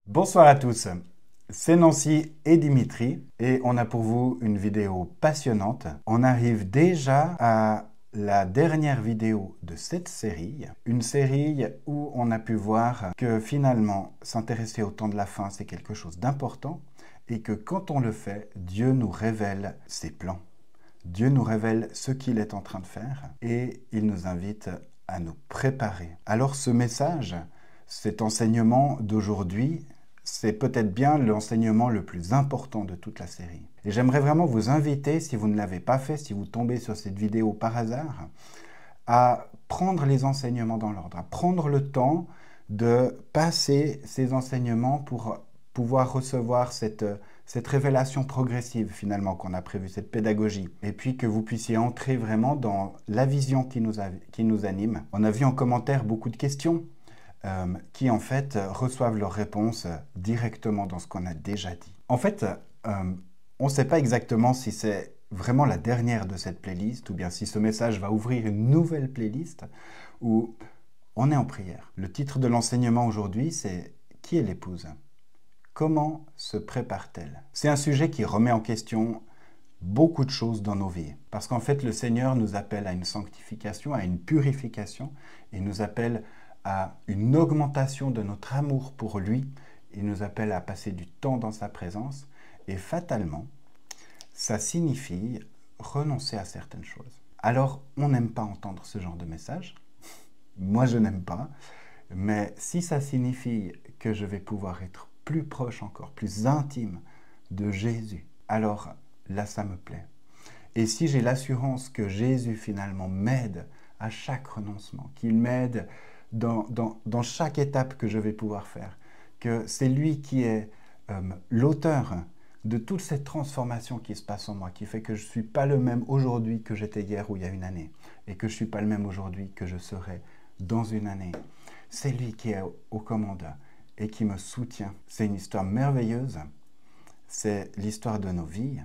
Bonsoir à tous, c'est Nancy et Dimitri et on a pour vous une vidéo passionnante. On arrive déjà à la dernière vidéo de cette série, une série où on a pu voir que finalement s'intéresser au temps de la fin c'est quelque chose d'important et que quand on le fait, Dieu nous révèle ses plans. Dieu nous révèle ce qu'il est en train de faire et il nous invite à nous préparer. Alors ce message, cet enseignement d'aujourd'hui, c'est peut-être bien l'enseignement le plus important de toute la série. Et j'aimerais vraiment vous inviter, si vous ne l'avez pas fait, si vous tombez sur cette vidéo par hasard, à prendre les enseignements dans l'ordre, à prendre le temps de passer ces enseignements pour pouvoir recevoir cette révélation progressive finalement qu'on a prévue, cette pédagogie. Et puis que vous puissiez entrer vraiment dans la vision qui nous anime. On a vu en commentaire beaucoup de questions qui en fait reçoivent leurs réponses directement dans ce qu'on a déjà dit. En fait, on ne sait pas exactement si c'est vraiment la dernière de cette playlist ou bien si ce message va ouvrir une nouvelle playlist où on est en prière. Le titre de l'enseignement aujourd'hui, c'est « Qui est l'épouse ? Comment se prépare-t-elle » C'est un sujet qui remet en question beaucoup de choses dans nos vies. Parce qu'en fait, le Seigneur nous appelle à une sanctification, à une purification, et nous appelle à une augmentation de notre amour pour lui. Il nous appelle à passer du temps dans sa présence. Et fatalement, ça signifie renoncer à certaines choses. Alors, on n'aime pas entendre ce genre de message. Moi, je n'aime pas. Mais si ça signifie que je vais pouvoir être plus proche encore, plus intime de Jésus, alors là, ça me plaît. Et si j'ai l'assurance que Jésus, finalement, m'aide à chaque renoncement, qu'il m'aide dans chaque étape que je vais pouvoir faire, que c'est lui qui est l'auteur de toute cette transformation qui se passe en moi, qui fait que je ne suis pas le même aujourd'hui que j'étais hier ou il y a une année, et que je ne suis pas le même aujourd'hui que je serai dans une année. C'est lui qui est aux commandes et qui me soutient. C'est une histoire merveilleuse, c'est l'histoire de nos vies,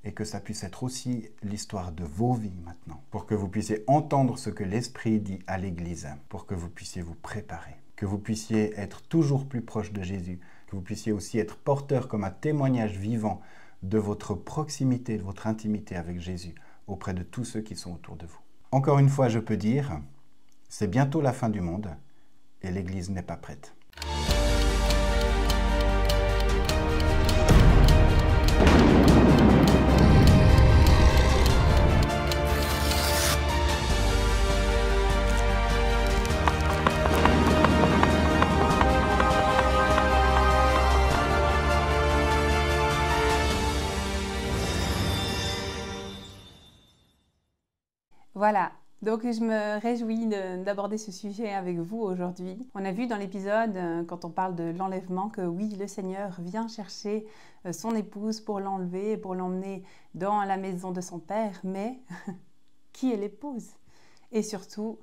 et que ça puisse être aussi l'histoire de vos vies maintenant, pour que vous puissiez entendre ce que l'Esprit dit à l'Église, pour que vous puissiez vous préparer, que vous puissiez être toujours plus proche de Jésus, que vous puissiez aussi être porteur comme un témoignage vivant de votre proximité, de votre intimité avec Jésus, auprès de tous ceux qui sont autour de vous. Encore une fois, je peux dire, c'est bientôt la fin du monde, et l'Église n'est pas prête. Voilà, donc je me réjouis d'aborder ce sujet avec vous aujourd'hui. On a vu dans l'épisode, quand on parle de l'enlèvement, que oui, le Seigneur vient chercher son épouse pour l'enlever, pour l'emmener dans la maison de son Père, mais qui est l'épouse? Et surtout,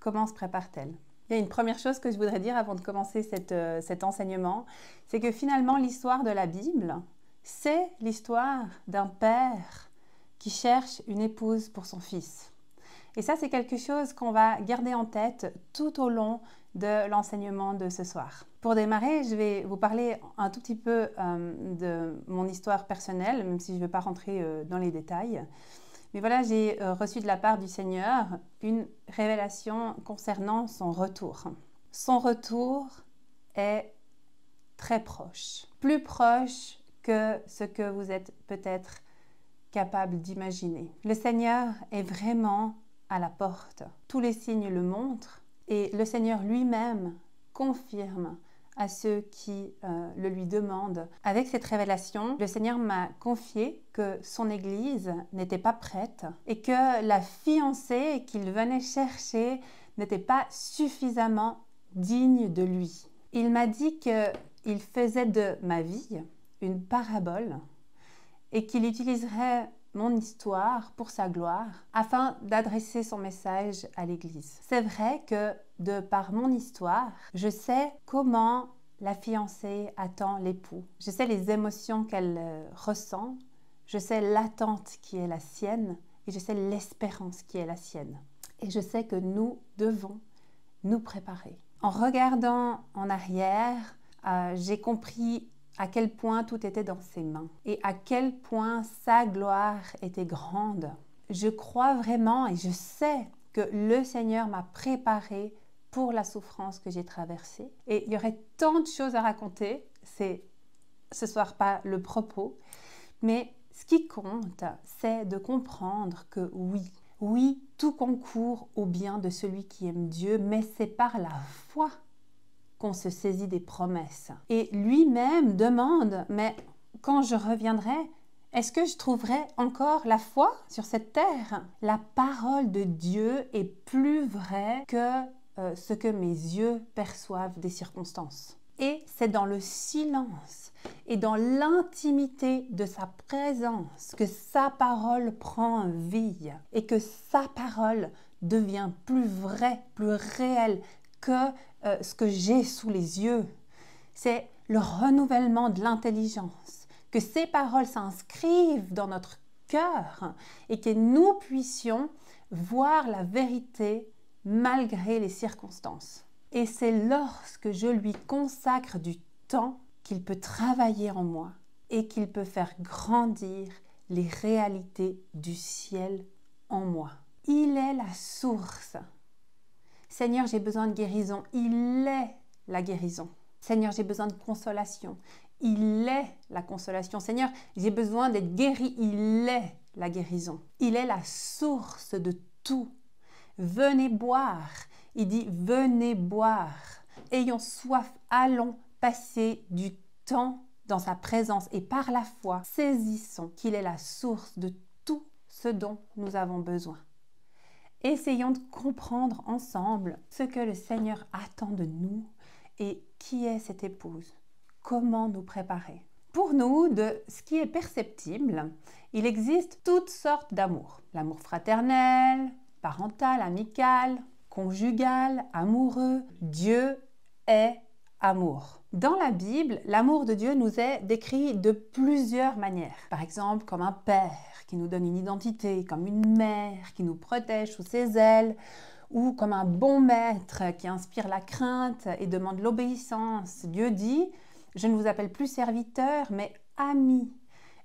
comment se prépare-t-elle? Il y a une première chose que je voudrais dire avant de commencer cet enseignement, c'est que finalement l'histoire de la Bible, c'est l'histoire d'un père qui cherche une épouse pour son fils. Et ça, c'est quelque chose qu'on va garder en tête tout au long de l'enseignement de ce soir. Pour démarrer, je vais vous parler un tout petit peu de mon histoire personnelle, même si je ne vais pas rentrer dans les détails. Mais voilà, j'ai reçu de la part du Seigneur une révélation concernant son retour. Son retour est très proche, plus proche que ce que vous êtes peut-être capable d'imaginer. Le Seigneur est vraiment à la porte. Tous les signes le montrent et le Seigneur lui-même confirme à ceux qui le lui demandent. Avec cette révélation, le Seigneur m'a confié que son Église n'était pas prête et que la fiancée qu'il venait chercher n'était pas suffisamment digne de lui. Il m'a dit qu'il faisait de ma vie une parabole et qu'il utiliserait mon histoire pour sa gloire, afin d'adresser son message à l'Église. C'est vrai que de par mon histoire, je sais comment la fiancée attend l'époux. Je sais les émotions qu'elle ressent, je sais l'attente qui est la sienne et je sais l'espérance qui est la sienne. Et je sais que nous devons nous préparer. En regardant en arrière, j'ai compris à quel point tout était dans ses mains et à quel point sa gloire était grande. Je crois vraiment et je sais que le Seigneur m'a préparé pour la souffrance que j'ai traversée. Et il y aurait tant de choses à raconter, c'est ce soir pas le propos, mais ce qui compte, c'est de comprendre que oui, tout concourt au bien de celui qui aime Dieu, mais c'est par la foi qu'on se saisit des promesses. Et lui-même demande, mais quand je reviendrai, est-ce que je trouverai encore la foi sur cette terre? La parole de Dieu est plus vraie que ce que mes yeux perçoivent des circonstances. Et c'est dans le silence et dans l'intimité de sa présence que sa parole prend vie et que sa parole devient plus vraie, plus réelle que ce que j'ai sous les yeux. C'est le renouvellement de l'intelligence, que ces paroles s'inscrivent dans notre cœur et que nous puissions voir la vérité malgré les circonstances. Et c'est lorsque je lui consacre du temps qu'il peut travailler en moi et qu'il peut faire grandir les réalités du ciel en moi. Il est la source. Seigneur, j'ai besoin de guérison. Il est la guérison. Seigneur, j'ai besoin de consolation. Il est la consolation. Seigneur, j'ai besoin d'être guéri. Il est la guérison. Il est la source de tout. Venez boire. Il dit, venez boire. Ayons soif, allons passer du temps dans sa présence et par la foi, saisissons qu'il est la source de tout ce dont nous avons besoin. Essayons de comprendre ensemble ce que le Seigneur attend de nous et qui est cette épouse. Comment nous préparer? Pour nous, de ce qui est perceptible, il existe toutes sortes d'amour. L'amour fraternel, parental, amical, conjugal, amoureux. Dieu est amour. Dans la Bible, l'amour de Dieu nous est décrit de plusieurs manières. Par exemple, comme un père qui nous donne une identité, comme une mère qui nous protège sous ses ailes, ou comme un bon maître qui inspire la crainte et demande l'obéissance. Dieu dit, je ne vous appelle plus serviteurs, mais amis.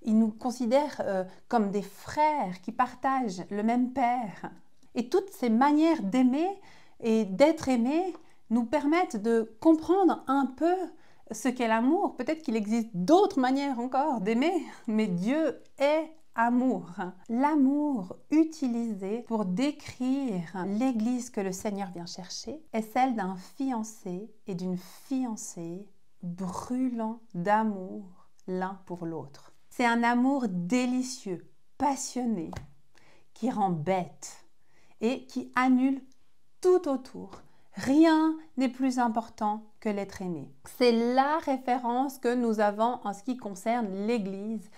Il nous considère comme des frères qui partagent le même père. Et toutes ces manières d'aimer et d'être aimé nous permettent de comprendre un peu ce qu'est l'amour. Peut-être qu'il existe d'autres manières encore d'aimer, mais Dieu est amour. L'amour utilisé pour décrire l'Église que le Seigneur vient chercher est celle d'un fiancé et d'une fiancée brûlant d'amour l'un pour l'autre. C'est un amour délicieux, passionné, qui rend bête et qui annule tout autour. Rien n'est plus important que l'être aimé. C'est la référence que nous avons en ce qui concerne l'Église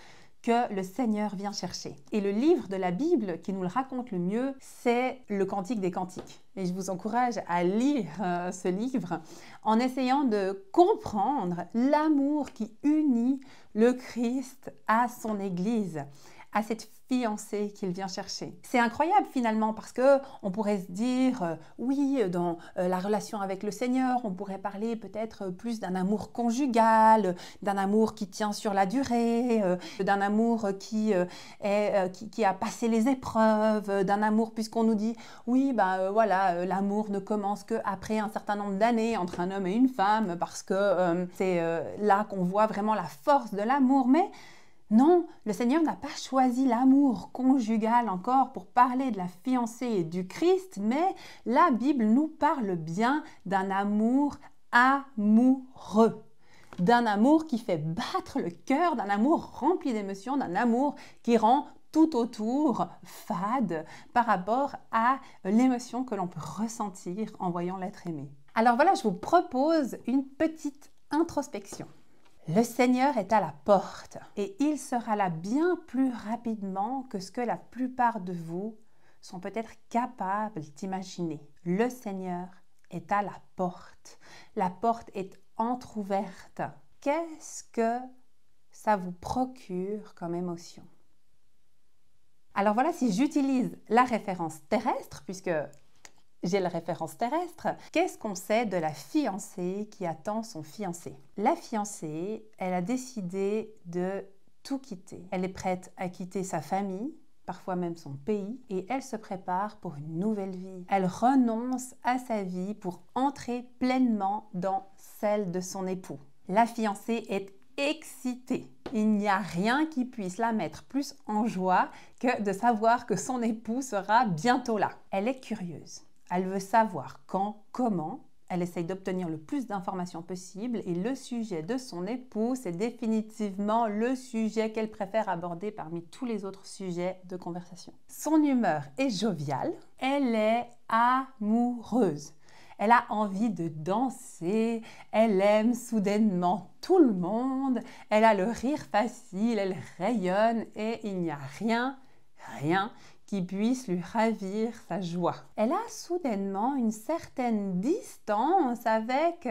que le Seigneur vient chercher. Et le livre de la Bible qui nous le raconte le mieux, c'est le Cantique des Cantiques. Et je vous encourage à lire ce livre en essayant de comprendre l'amour qui unit le Christ à son Église, à cette fiancée qu'il vient chercher. C'est incroyable finalement parce que on pourrait se dire, oui, dans la relation avec le Seigneur, on pourrait parler peut-être plus d'un amour conjugal, d'un amour qui tient sur la durée, d'un amour qui a passé les épreuves, d'un amour puisqu'on nous dit, oui, voilà, l'amour ne commence qu'après un certain nombre d'années entre un homme et une femme parce que c'est là qu'on voit vraiment la force de l'amour, mais non, le Seigneur n'a pas choisi l'amour conjugal encore pour parler de la fiancée et du Christ, mais la Bible nous parle bien d'un amour amoureux, d'un amour qui fait battre le cœur, d'un amour rempli d'émotions, d'un amour qui rend tout autour fade par rapport à l'émotion que l'on peut ressentir en voyant l'être aimé. Alors voilà, je vous propose une petite introspection. Le Seigneur est à la porte et il sera là bien plus rapidement que ce que la plupart de vous sont peut-être capables d'imaginer. Le Seigneur est à la porte. La porte est entrouverte. Qu'est-ce que ça vous procure comme émotion? Alors voilà, si j'utilise la référence terrestre, puisque j'ai la référence terrestre. Qu'est-ce qu'on sait de la fiancée qui attend son fiancé? La fiancée, elle a décidé de tout quitter. Elle est prête à quitter sa famille, parfois même son pays, et elle se prépare pour une nouvelle vie. Elle renonce à sa vie pour entrer pleinement dans celle de son époux. La fiancée est excitée. Il n'y a rien qui puisse la mettre plus en joie que de savoir que son époux sera bientôt là. Elle est curieuse. Elle veut savoir quand, comment. Elle essaye d'obtenir le plus d'informations possible et le sujet de son époux, c'est définitivement le sujet qu'elle préfère aborder parmi tous les autres sujets de conversation. Son humeur est joviale, elle est amoureuse. Elle a envie de danser, elle aime soudainement tout le monde, elle a le rire facile, elle rayonne et il n'y a rien qui puisse lui ravir sa joie. Elle a soudainement une certaine distance avec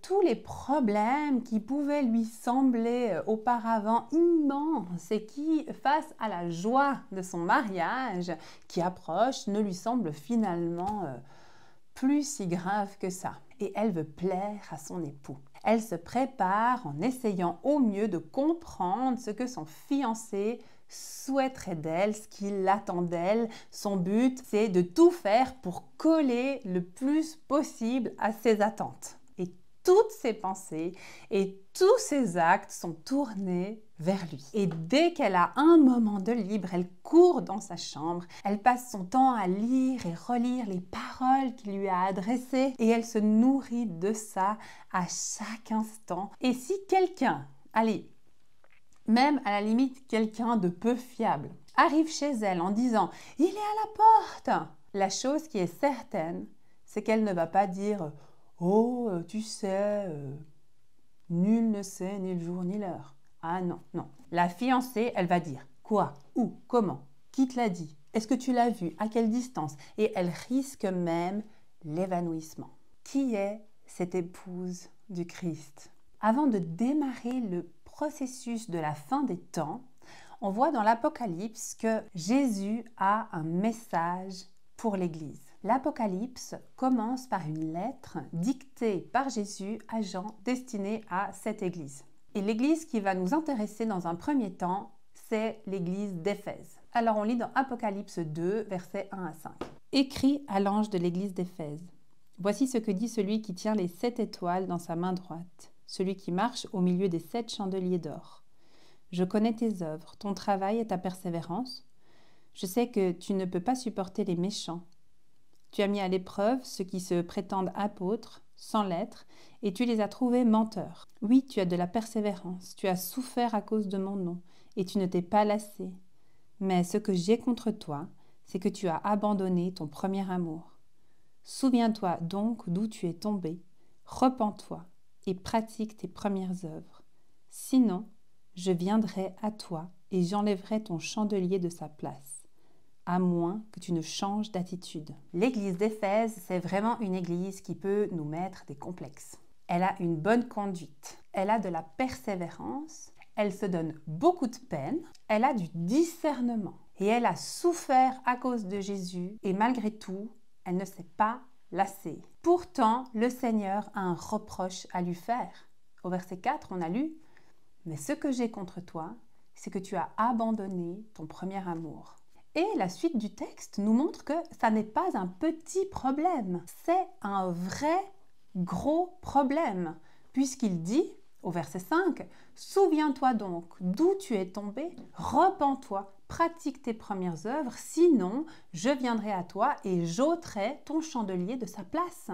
tous les problèmes qui pouvaient lui sembler auparavant immenses et qui, face à la joie de son mariage qui approche, ne lui semblent finalement plus si grave que ça. Et elle veut plaire à son époux. Elle se prépare en essayant au mieux de comprendre ce que son fiancé souhaiterait d'elle, ce qu'il attend d'elle. Son but, c'est de tout faire pour coller le plus possible à ses attentes. Et toutes ses pensées et tous ses actes sont tournés vers lui. Et dès qu'elle a un moment de libre, elle court dans sa chambre, elle passe son temps à lire et relire les paroles qu'il lui a adressées et elle se nourrit de ça à chaque instant. Et si quelqu'un, même à la limite quelqu'un de peu fiable, arrive chez elle en disant « Il est à la porte !» La chose qui est certaine, c'est qu'elle ne va pas dire « Oh, tu sais, nul ne sait ni le jour ni l'heure. » Ah non, non. La fiancée, elle va dire « Quoi? Où? Comment? Qui te l'a dit? Est-ce que tu l'as vu? À quelle distance ?» Et elle risque même l'évanouissement. Qui est cette épouse du Christ? Avant de démarrer le processus de la fin des temps, on voit dans l'Apocalypse que Jésus a un message pour l'Église. L'Apocalypse commence par une lettre dictée par Jésus à Jean destinée à cette Église. Et l'Église qui va nous intéresser dans un premier temps, c'est l'Église d'Éphèse. Alors on lit dans Apocalypse 2, versets 1 à 5. Écrit à l'ange de l'Église d'Éphèse. Voici ce que dit celui qui tient les 7 étoiles dans sa main droite, celui qui marche au milieu des 7 chandeliers d'or. Je connais tes œuvres, ton travail et ta persévérance. Je sais que tu ne peux pas supporter les méchants. Tu as mis à l'épreuve ceux qui se prétendent apôtres, sans l'être, et tu les as trouvés menteurs. Oui, tu as de la persévérance, tu as souffert à cause de mon nom, et tu ne t'es pas lassé. Mais ce que j'ai contre toi, c'est que tu as abandonné ton premier amour. Souviens-toi donc d'où tu es tombé, repens-toi et pratique tes premières œuvres. Sinon, je viendrai à toi et j'enlèverai ton chandelier de sa place, à moins que tu ne changes d'attitude. L'église d'Éphèse, c'est vraiment une église qui peut nous mettre des complexes. Elle a une bonne conduite, elle a de la persévérance, elle se donne beaucoup de peine, elle a du discernement et elle a souffert à cause de Jésus et malgré tout, elle ne s'est pas lassée. Pourtant, le Seigneur a un reproche à lui faire. Au verset 4, on a lu « Mais ce que j'ai contre toi, c'est que tu as abandonné ton premier amour. » Et la suite du texte nous montre que ça n'est pas un petit problème, c'est un vrai gros problème, puisqu'il dit, au verset 5, « Souviens-toi donc d'où tu es tombé, repens-toi, pratique tes premières œuvres, sinon je viendrai à toi et j'ôterai ton chandelier de sa place,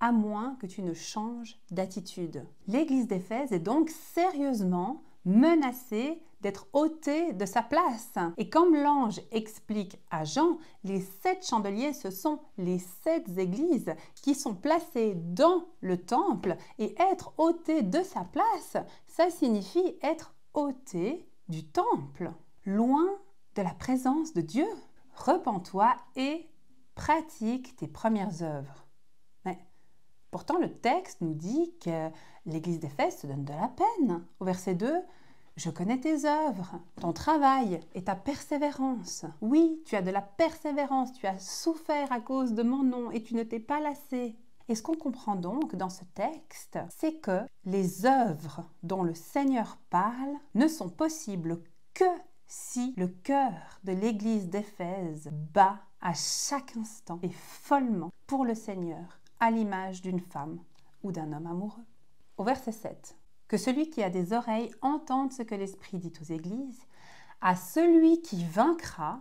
à moins que tu ne changes d'attitude. » L'église d'Éphèse est donc sérieusement menacée d'être ôtée de sa place. Et comme l'ange explique à Jean, les 7 chandeliers, ce sont les 7 églises qui sont placées dans le temple et être ôté de sa place, ça signifie être ôté du temple, loin de la présence de Dieu. Repens-toi et pratique tes premières œuvres. Mais pourtant, le texte nous dit que l'église d'Éphèse se donne de la peine. Au verset 2, « je connais tes œuvres, ton travail et ta persévérance. Oui, tu as de la persévérance, tu as souffert à cause de mon nom et tu ne t'es pas lassé. Et ce qu'on comprend donc dans ce texte, c'est que les œuvres dont le Seigneur parle ne sont possibles que si le cœur de l'église d'Éphèse bat à chaque instant et follement pour le Seigneur, à l'image d'une femme ou d'un homme amoureux. Au verset 7, que celui qui a des oreilles entende ce que l'Esprit dit aux églises. À celui qui vaincra,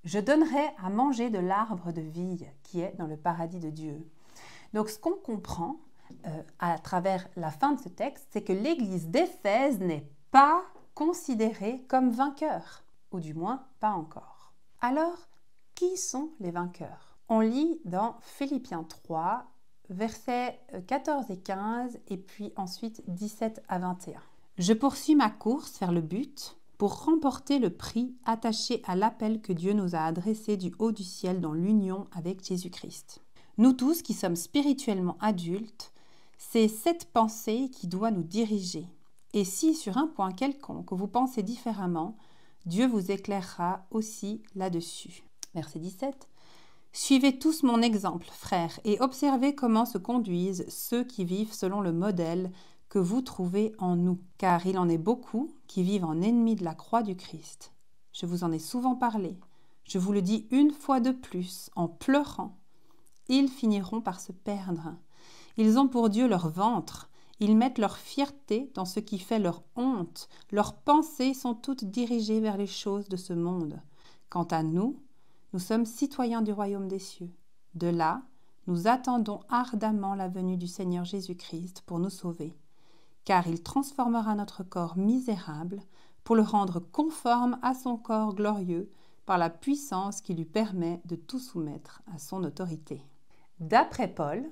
je donnerai à manger de l'arbre de vie qui est dans le paradis de Dieu. Donc ce qu'on comprend à travers la fin de ce texte, c'est que l'église d'Éphèse n'est pas considérée comme vainqueur, ou du moins pas encore. Alors, qui sont les vainqueurs? On lit dans Philippiens 3, versets 14 et 15, et puis ensuite 17 à 21. « Je poursuis ma course vers le but pour remporter le prix attaché à l'appel que Dieu nous a adressé du haut du ciel dans l'union avec Jésus-Christ. Nous tous qui sommes spirituellement adultes, c'est cette pensée qui doit nous diriger. Et si sur un point quelconque vous pensez différemment, Dieu vous éclairera aussi là-dessus. » Verset 17. « Suivez tous mon exemple, frères, et observez comment se conduisent ceux qui vivent selon le modèle que vous trouvez en nous. Car il en est beaucoup qui vivent en ennemis de la croix du Christ. Je vous en ai souvent parlé. Je vous le dis une fois de plus, en pleurant. Ils finiront par se perdre. Ils ont pour Dieu leur ventre. Ils mettent leur fierté dans ce qui fait leur honte. Leurs pensées sont toutes dirigées vers les choses de ce monde. Quant à nous, nous sommes citoyens du royaume des cieux. De là, nous attendons ardemment la venue du Seigneur Jésus-Christ pour nous sauver. Car il transformera notre corps misérable pour le rendre conforme à son corps glorieux par la puissance qui lui permet de tout soumettre à son autorité. » D'après Paul,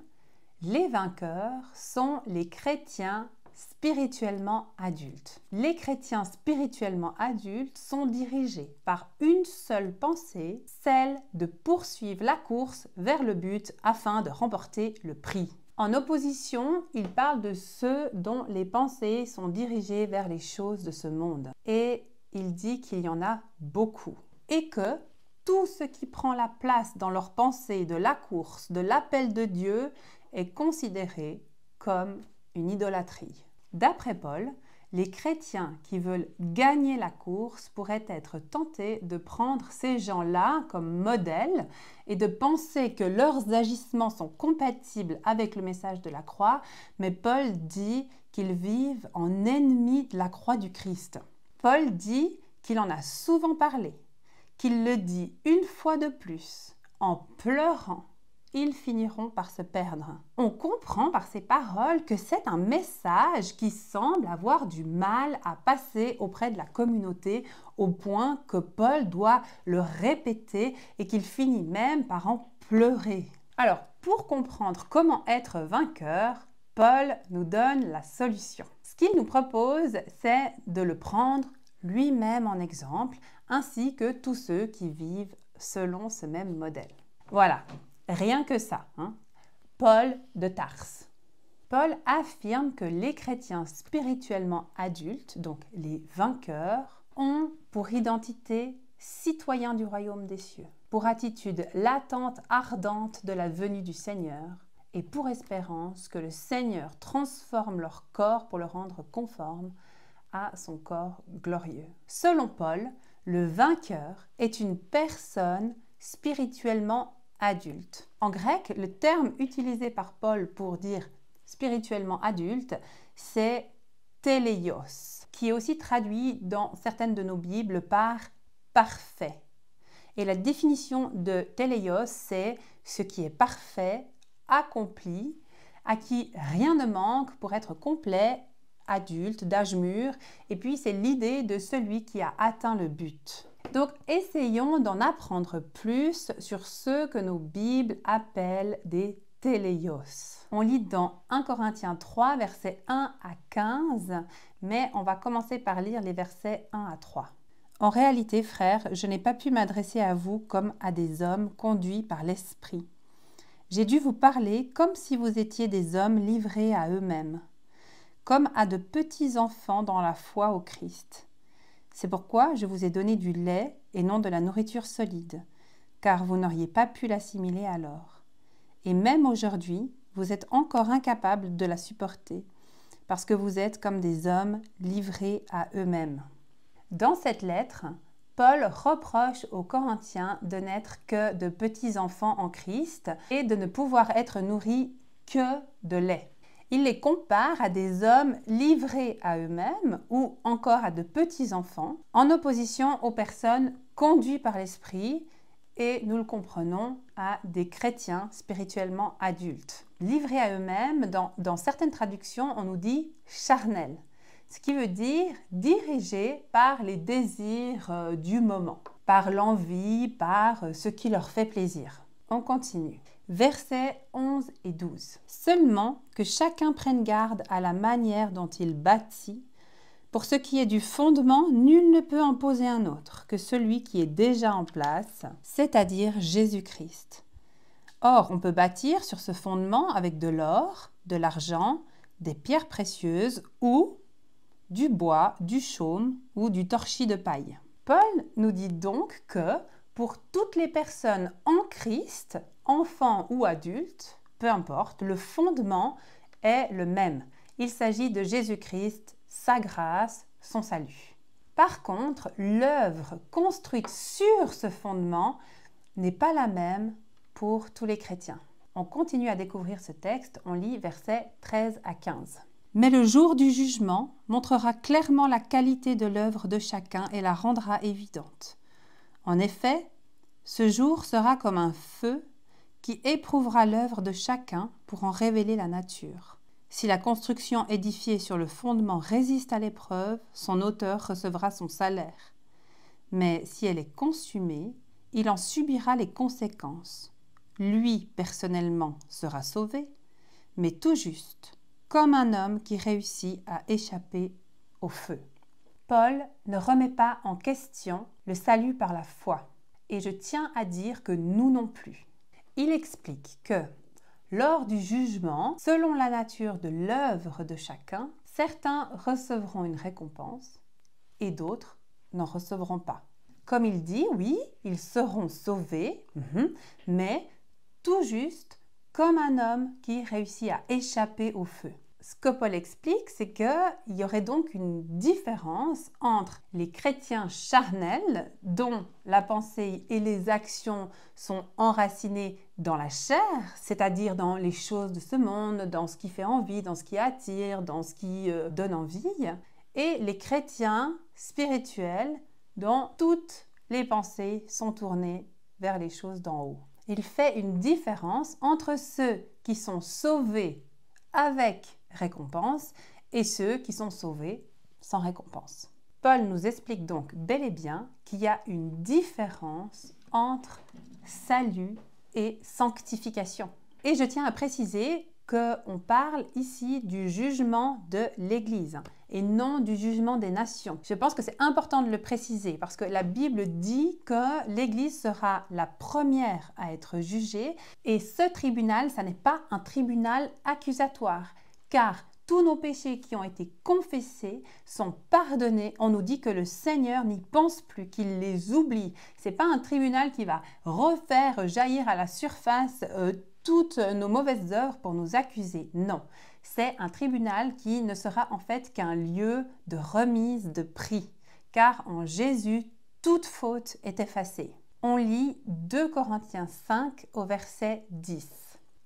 les vainqueurs sont les chrétiens spirituellement adultes. Les chrétiens spirituellement adultes sont dirigés par une seule pensée, celle de poursuivre la course vers le but afin de remporter le prix. En opposition, il parle de ceux dont les pensées sont dirigées vers les choses de ce monde. Et il dit qu'il y en a beaucoup. Et que tout ce qui prend la place dans leur pensée de la course, de l'appel de Dieu, est considéré comme une idolâtrie. D'après Paul, les chrétiens qui veulent gagner la course pourraient être tentés de prendre ces gens-là comme modèles et de penser que leurs agissements sont compatibles avec le message de la croix, mais Paul dit qu'ils vivent en ennemis de la croix du Christ. Paul dit qu'il en a souvent parlé, qu'il le dit une fois de plus, en pleurant. Ils finiront par se perdre. On comprend par ces paroles que c'est un message qui semble avoir du mal à passer auprès de la communauté au point que Paul doit le répéter et qu'il finit même par en pleurer. Alors, pour comprendre comment être vainqueur, Paul nous donne la solution. Ce qu'il nous propose, c'est de le prendre lui-même en exemple, ainsi que tous ceux qui vivent selon ce même modèle. Voilà. Rien que ça, hein? Paul de Tarse. Paul affirme que les chrétiens spirituellement adultes, donc les vainqueurs, ont pour identité citoyens du royaume des cieux, pour attitude l'attente ardente de la venue du Seigneur et pour espérance que le Seigneur transforme leur corps pour le rendre conforme à son corps glorieux. Selon Paul, le vainqueur est une personne spirituellement adulte. En grec, le terme utilisé par Paul pour dire spirituellement adulte, c'est téléios, qui est aussi traduit dans certaines de nos Bibles par parfait. Et la définition de téléios, c'est ce qui est parfait, accompli, à qui rien ne manque pour être complet, adulte, d'âge mûr, et puis c'est l'idée de celui qui a atteint le but. Donc, essayons d'en apprendre plus sur ceux que nos Bibles appellent des téléios. On lit dans 1 Corinthiens 3, versets 1 à 15, mais on va commencer par lire les versets 1 à 3. En réalité, frères, je n'ai pas pu m'adresser à vous comme à des hommes conduits par l'Esprit. J'ai dû vous parler comme si vous étiez des hommes livrés à eux-mêmes, comme à de petits enfants dans la foi au Christ. C'est pourquoi je vous ai donné du lait et non de la nourriture solide, car vous n'auriez pas pu l'assimiler alors. Et même aujourd'hui, vous êtes encore incapables de la supporter, parce que vous êtes comme des hommes livrés à eux-mêmes. » Dans cette lettre, Paul reproche aux Corinthiens de n'être que de petits enfants en Christ et de ne pouvoir être nourris que de lait. Il les compare à des hommes livrés à eux-mêmes ou encore à de petits enfants, en opposition aux personnes conduites par l'Esprit et, nous le comprenons, à des chrétiens spirituellement adultes. Livrés à eux-mêmes, dans certaines traductions, on nous dit charnels, ce qui veut dire dirigés par les désirs du moment, par l'envie, par ce qui leur fait plaisir. On continue. Versets 11 et 12. « Seulement que chacun prenne garde à la manière dont il bâtit. Pour ce qui est du fondement, nul ne peut en poser un autre que celui qui est déjà en place, c'est-à-dire Jésus-Christ. Or, on peut bâtir sur ce fondement avec de l'or, de l'argent, des pierres précieuses ou du bois, du chaume ou du torchis de paille. » Paul nous dit donc que pour toutes les personnes en Christ, enfants ou adultes, peu importe, le fondement est le même. Il s'agit de Jésus-Christ, sa grâce, son salut. Par contre, l'œuvre construite sur ce fondement n'est pas la même pour tous les chrétiens. On continue à découvrir ce texte, on lit versets 13 à 15. « Mais le jour du jugement montrera clairement la qualité de l'œuvre de chacun et la rendra évidente. En effet, ce jour sera comme un feu qui éprouvera l'œuvre de chacun pour en révéler la nature. Si la construction édifiée sur le fondement résiste à l'épreuve, son auteur recevra son salaire. Mais si elle est consumée, il en subira les conséquences. Lui, personnellement, sera sauvé, mais tout juste, comme un homme qui réussit à échapper au feu. » Paul ne remet pas en question le salut par la foi. Et je tiens à dire que nous non plus. Il explique que lors du jugement, selon la nature de l'œuvre de chacun, certains recevront une récompense et d'autres n'en recevront pas. Comme il dit, oui, ils seront sauvés, mais tout juste comme un homme qui réussit à échapper au feu. Ce que Paul explique, c'est qu'il y aurait donc une différence entre les chrétiens charnels, dont la pensée et les actions sont enracinées dans la chair, c'est-à-dire dans les choses de ce monde, dans ce qui fait envie, dans ce qui attire, dans ce qui donne envie, et les chrétiens spirituels, dont toutes les pensées sont tournées vers les choses d'en haut. Il fait une différence entre ceux qui sont sauvés avec récompense et ceux qui sont sauvés sans récompense. Paul nous explique donc bel et bien qu'il y a une différence entre salut et sanctification. Et je tiens à préciser qu'on parle ici du jugement de l'Église et non du jugement des nations. Je pense que c'est important de le préciser parce que la Bible dit que l'Église sera la première à être jugée et ce tribunal, ça n'est pas un tribunal accusatoire car tous nos péchés qui ont été confessés sont pardonnés. On nous dit que le Seigneur n'y pense plus, qu'il les oublie. Ce n'est pas un tribunal qui va refaire jaillir à la surface toutes nos mauvaises œuvres pour nous accuser. Non, c'est un tribunal qui ne sera en fait qu'un lieu de remise de prix, car en Jésus, toute faute est effacée. On lit 2 Corinthiens 5 au verset 10.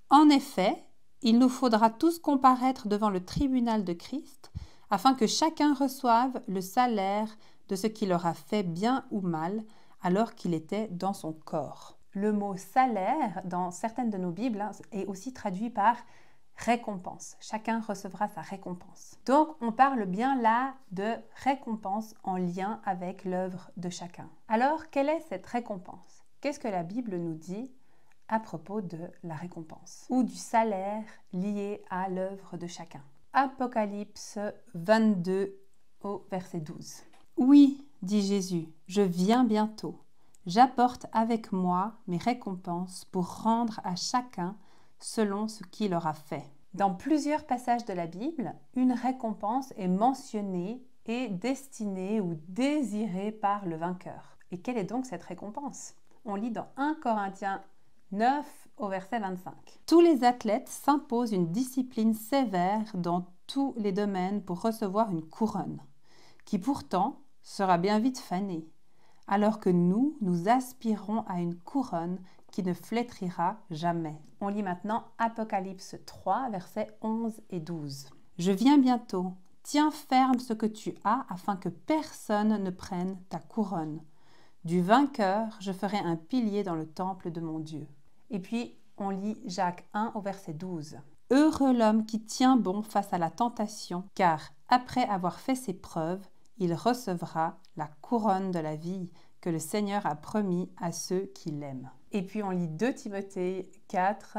En effet, il nous faudra tous comparaître devant le tribunal de Christ, afin que chacun reçoive le salaire de ce qu'il aura fait bien ou mal, alors qu'il était dans son corps. Le mot salaire, dans certaines de nos Bibles, est aussi traduit par récompense. Chacun recevra sa récompense. Donc, on parle bien là de récompense en lien avec l'œuvre de chacun. Alors, quelle est cette récompense? Qu'est-ce que la Bible nous dit à propos de la récompense ou du salaire lié à l'œuvre de chacun? Apocalypse 22 au verset 12. Oui, dit Jésus, je viens bientôt. J'apporte avec moi mes récompenses pour rendre à chacun selon ce qu'il aura fait. Dans plusieurs passages de la Bible, une récompense est mentionnée est destinée ou désirée par le vainqueur. Et quelle est donc cette récompense? On lit dans 1 Corinthiens 9 au verset 25. Tous les athlètes s'imposent une discipline sévère dans tous les domaines pour recevoir une couronne, qui pourtant sera bien vite fanée, alors que nous aspirons à une couronne qui ne flétrira jamais. On lit maintenant Apocalypse 3, versets 11 et 12. Je viens bientôt, tiens ferme ce que tu as afin que personne ne prenne ta couronne. Du vainqueur, je ferai un pilier dans le temple de mon Dieu. Et puis, on lit Jacques 1 au verset 12. Heureux l'homme qui tient bon face à la tentation, car après avoir fait ses preuves, il recevra la couronne de la vie que le Seigneur a promis à ceux qui l'aiment. Et puis on lit 2 Timothée 4,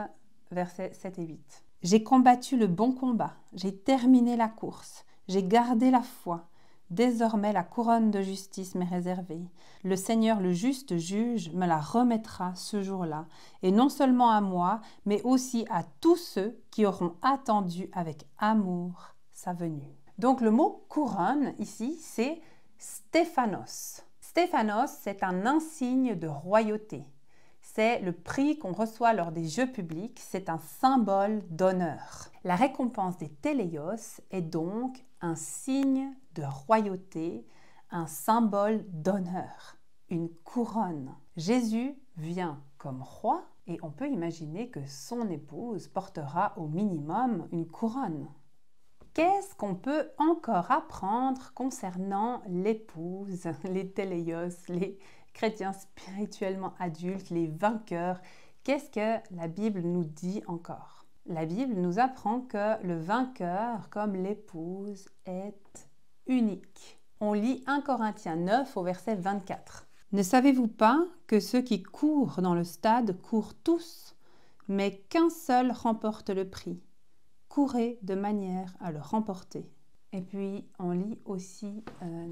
versets 7 et 8. J'ai combattu le bon combat, j'ai terminé la course, j'ai gardé la foi. Désormais la couronne de justice m'est réservée. Le Seigneur, le juste juge, me la remettra ce jour-là, et non seulement à moi, mais aussi à tous ceux qui auront attendu avec amour sa venue. Donc le mot couronne ici, c'est Stéphanos. Stéphanos, c'est un insigne de royauté. C'est le prix qu'on reçoit lors des Jeux publics, c'est un symbole d'honneur. La récompense des téléios est donc un signe de royauté, un symbole d'honneur, une couronne. Jésus vient comme roi et on peut imaginer que son épouse portera au minimum une couronne. Qu'est-ce qu'on peut encore apprendre concernant l'épouse, les téléios, les chrétiens spirituellement adultes, les vainqueurs? Qu'est-ce que la Bible nous dit encore? La Bible nous apprend que le vainqueur, comme l'épouse, est unique. On lit 1 Corinthiens 9 au verset 24. Ne savez-vous pas que ceux qui courent dans le stade courent tous, mais qu'un seul remporte le prix? Courez de manière à le remporter. Et puis, on lit aussi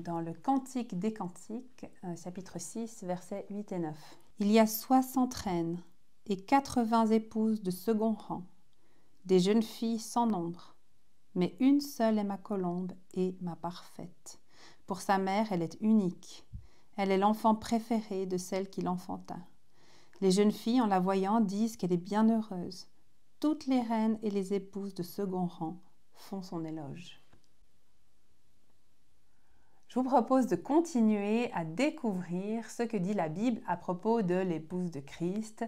dans le Cantique des Cantiques, chapitre 6, versets 8 et 9. Il y a 60 reines et 80 épouses de second rang, des jeunes filles sans nombre. Mais une seule est ma colombe et ma parfaite. Pour sa mère, elle est unique. Elle est l'enfant préféré de celle qui l'enfanta. Les jeunes filles, en la voyant, disent qu'elle est bien heureuse. Toutes les reines et les épouses de second rang font son éloge. Je vous propose de continuer à découvrir ce que dit la Bible à propos de l'épouse de Christ,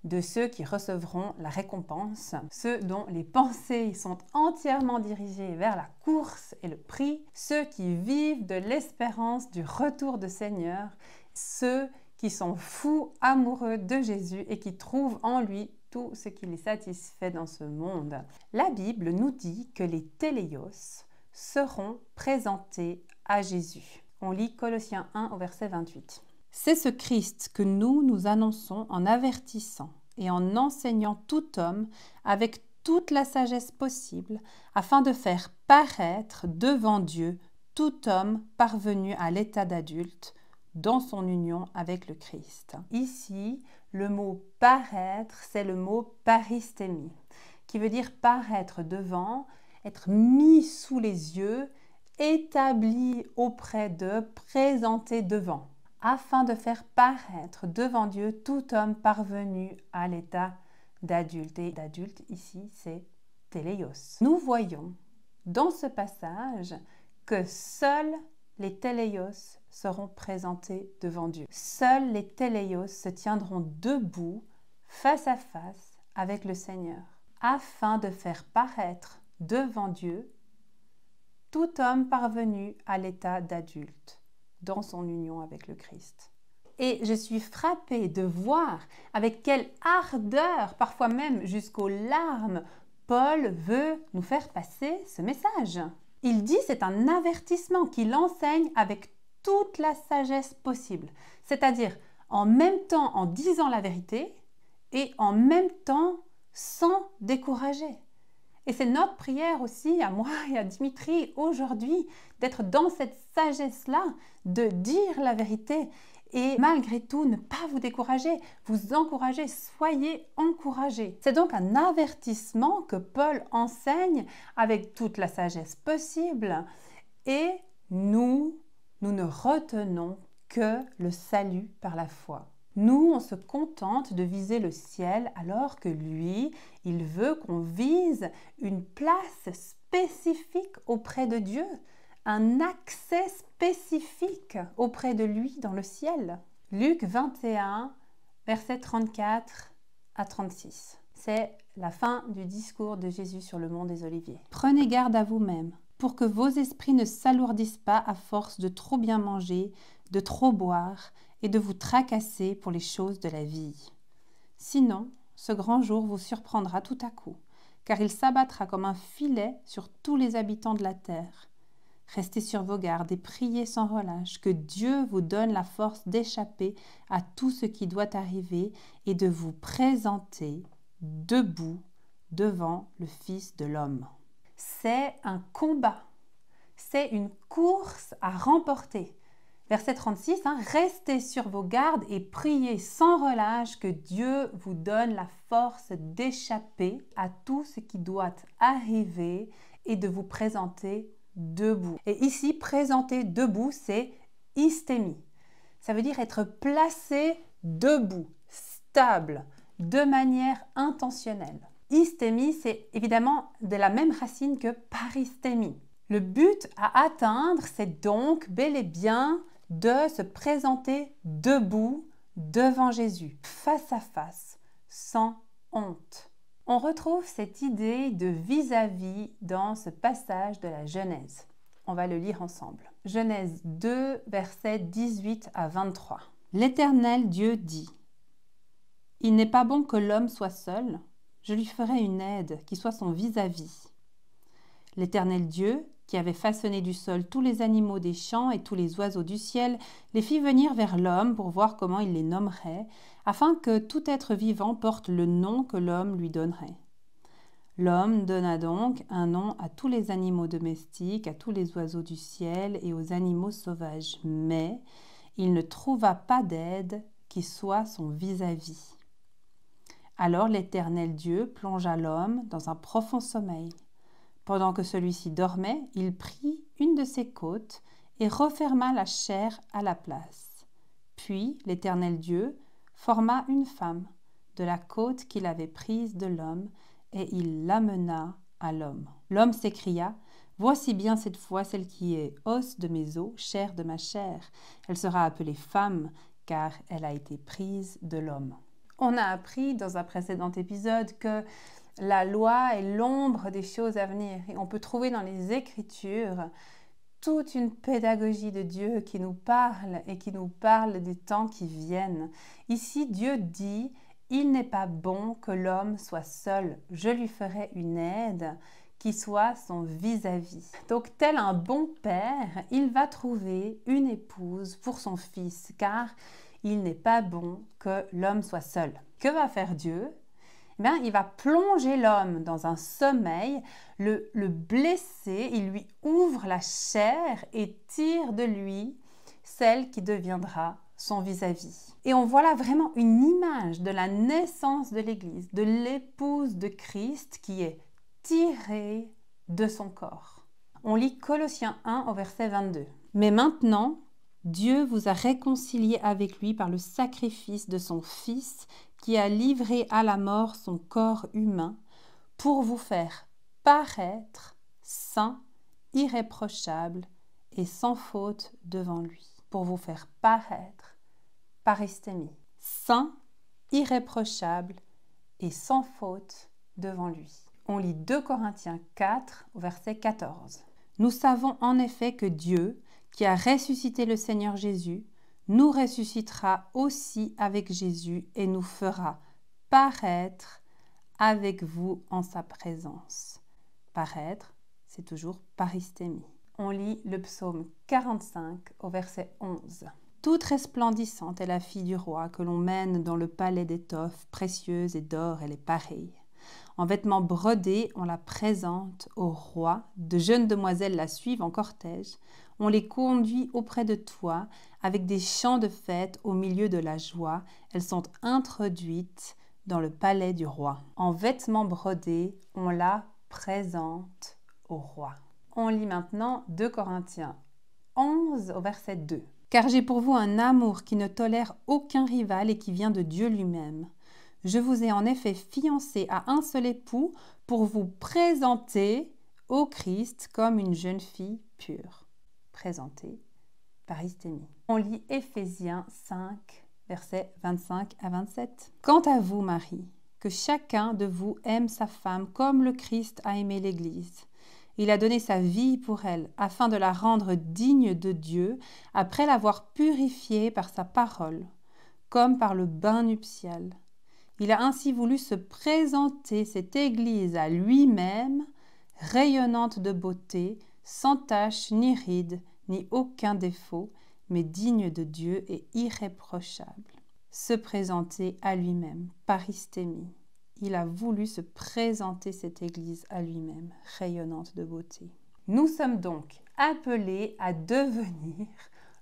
de ceux qui recevront la récompense, ceux dont les pensées sont entièrement dirigées vers la course et le prix, ceux qui vivent de l'espérance du retour du Seigneur, ceux qui sont fous amoureux de Jésus et qui trouvent en lui tout ce qui les satisfait dans ce monde. La Bible nous dit que les téléios seront présentés à Jésus. On lit Colossiens 1 au verset 28. C'est ce Christ que nous annonçons en avertissant et en enseignant tout homme avec toute la sagesse possible, afin de faire paraître devant Dieu tout homme parvenu à l'état d'adulte dans son union avec le Christ. Ici, le mot « paraître », c'est le mot « paristémie », qui veut dire paraître devant, être mis sous les yeux, établi auprès d'eux, présenté devant, afin de faire paraître devant Dieu tout homme parvenu à l'état d'adulte. Et d'adulte, ici, c'est téléios. Nous voyons dans ce passage que seuls les téléios seront présentés devant Dieu. Seuls les téléios se tiendront debout, face à face avec le Seigneur, afin de faire paraître devant Dieu tout homme parvenu à l'état d'adulte dans son union avec le Christ. Et je suis frappée de voir avec quelle ardeur, parfois même jusqu'aux larmes, Paul veut nous faire passer ce message. Il dit c'est un avertissement qu'il enseigne avec toute la sagesse possible, c'est-à-dire en même temps en disant la vérité et en même temps sans décourager. Et c'est notre prière aussi, à moi et à Dimitri, aujourd'hui, d'être dans cette sagesse-là, de dire la vérité et malgré tout ne pas vous décourager, vous encourager, soyez encouragés. C'est donc un avertissement que Paul enseigne avec toute la sagesse possible et nous nous ne retenons que le salut par la foi. Nous, on se contente de viser le ciel alors que lui, il veut qu'on vise une place spécifique auprès de Dieu, un accès spécifique auprès de lui dans le ciel. Luc 21, versets 34 à 36. C'est la fin du discours de Jésus sur le mont des Oliviers. Prenez garde à vous-même, pour que vos esprits ne s'alourdissent pas à force de trop bien manger, de trop boire et de vous tracasser pour les choses de la vie. Sinon, ce grand jour vous surprendra tout à coup, car il s'abattra comme un filet sur tous les habitants de la terre. Restez sur vos gardes et priez sans relâche que Dieu vous donne la force d'échapper à tout ce qui doit arriver et de vous présenter debout devant le Fils de l'homme. C'est un combat, c'est une course à remporter. Verset 36, restez sur vos gardes et priez sans relâche que Dieu vous donne la force d'échapper à tout ce qui doit arriver et de vous présenter debout. Et ici, présenter debout, c'est istémie. Ça veut dire être placé debout, stable, de manière intentionnelle. Istémie, c'est évidemment de la même racine que paristémie. Le but à atteindre, c'est donc bel et bien de se présenter debout devant Jésus, face à face, sans honte. On retrouve cette idée de vis-à-vis dans ce passage de la Genèse. On va le lire ensemble. Genèse 2, versets 18 à 23. L'Éternel Dieu dit : « Il n'est pas bon que l'homme soit seul, je lui ferai une aide qui soit son vis-à-vis. » L'Éternel Dieu, qui avait façonné du sol tous les animaux des champs et tous les oiseaux du ciel, les fit venir vers l'homme pour voir comment il les nommerait, afin que tout être vivant porte le nom que l'homme lui donnerait. L'homme donna donc un nom à tous les animaux domestiques, à tous les oiseaux du ciel et aux animaux sauvages, mais il ne trouva pas d'aide qui soit son vis-à-vis. Alors l'Éternel Dieu plongea l'homme dans un profond sommeil. Pendant que celui-ci dormait, il prit une de ses côtes et referma la chair à la place. Puis l'Éternel Dieu forma une femme de la côte qu'il avait prise de l'homme et il l'amena à l'homme. L'homme s'écria : « Voici bien cette fois celle qui est os de mes os, chair de ma chair. Elle sera appelée femme, car elle a été prise de l'homme. » On a appris dans un précédent épisode que la loi est l'ombre des choses à venir. Et on peut trouver dans les Écritures toute une pédagogie de Dieu qui nous parle et qui nous parle des temps qui viennent. Ici, Dieu dit « Il n'est pas bon que l'homme soit seul. Je lui ferai une aide qui soit son vis-à-vis. » Donc, tel un bon père, il va trouver une épouse pour son fils, car il n'est pas bon que l'homme soit seul. Que va faire Dieu ? Il va plonger l'homme dans un sommeil, le blesser, il lui ouvre la chair et tire de lui celle qui deviendra son vis-à-vis. Et on voit là vraiment une image de la naissance de l'Église, de l'épouse de Christ qui est tirée de son corps. On lit Colossiens 1 au verset 22. « Mais maintenant, Dieu vous a réconciliés avec lui par le sacrifice de son Fils qui a livré à la mort son corps humain pour vous faire paraître saints, irréprochables et sans faute devant lui. » Pour vous faire paraître, paristémie, saints, irréprochables et sans faute devant lui. On lit 2 Corinthiens 4 au verset 14. « Nous savons en effet que Dieu, qui a ressuscité le Seigneur Jésus, nous ressuscitera aussi avec Jésus et nous fera paraître avec vous en sa présence. » Paraître, c'est toujours paristémie. On lit le psaume 45 au verset 11. « Toute resplendissante est la fille du roi que l'on mène dans le palais d'étoffes précieuses et d'or, elle est pareille. En vêtements brodés, on la présente au roi. De jeunes demoiselles la suivent en cortège. On les conduit auprès de toi avec des chants de fête au milieu de la joie. Elles sont introduites dans le palais du roi. En vêtements brodés, on la présente au roi. » On lit maintenant 2 Corinthiens 11 au verset 2. « Car j'ai pour vous un amour qui ne tolère aucun rival et qui vient de Dieu lui-même. Je vous ai en effet fiancé à un seul époux pour vous présenter au Christ comme une jeune fille pure. » Présentée, paristémie. On lit Éphésiens 5, versets 25 à 27. « Quant à vous, Marie, que chacun de vous aime sa femme comme le Christ a aimé l'Église. Il a donné sa vie pour elle, afin de la rendre digne de Dieu, après l'avoir purifiée par sa parole, comme par le bain nuptial. Il a ainsi voulu se présenter cette Église à lui-même, rayonnante de beauté, sans tache ni ride, ni aucun défaut, mais digne de Dieu et irréprochable. » Se présenter à lui-même, paristémie. Il a voulu se présenter cette Église à lui-même, rayonnante de beauté. Nous sommes donc appelés à devenir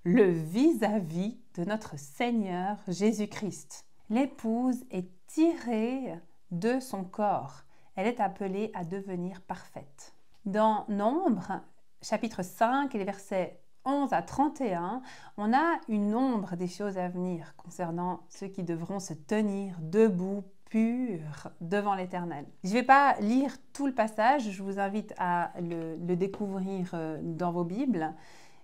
le vis-à-vis de notre Seigneur Jésus-Christ. L'épouse est tirée de son corps. Elle est appelée à devenir parfaite. Dans Nombre, chapitre 5 et les versets 11 à 31, on a une ombre des choses à venir concernant ceux qui devront se tenir debout, purs, devant l'Éternel. Je ne vais pas lire tout le passage, je vous invite à le découvrir dans vos Bibles,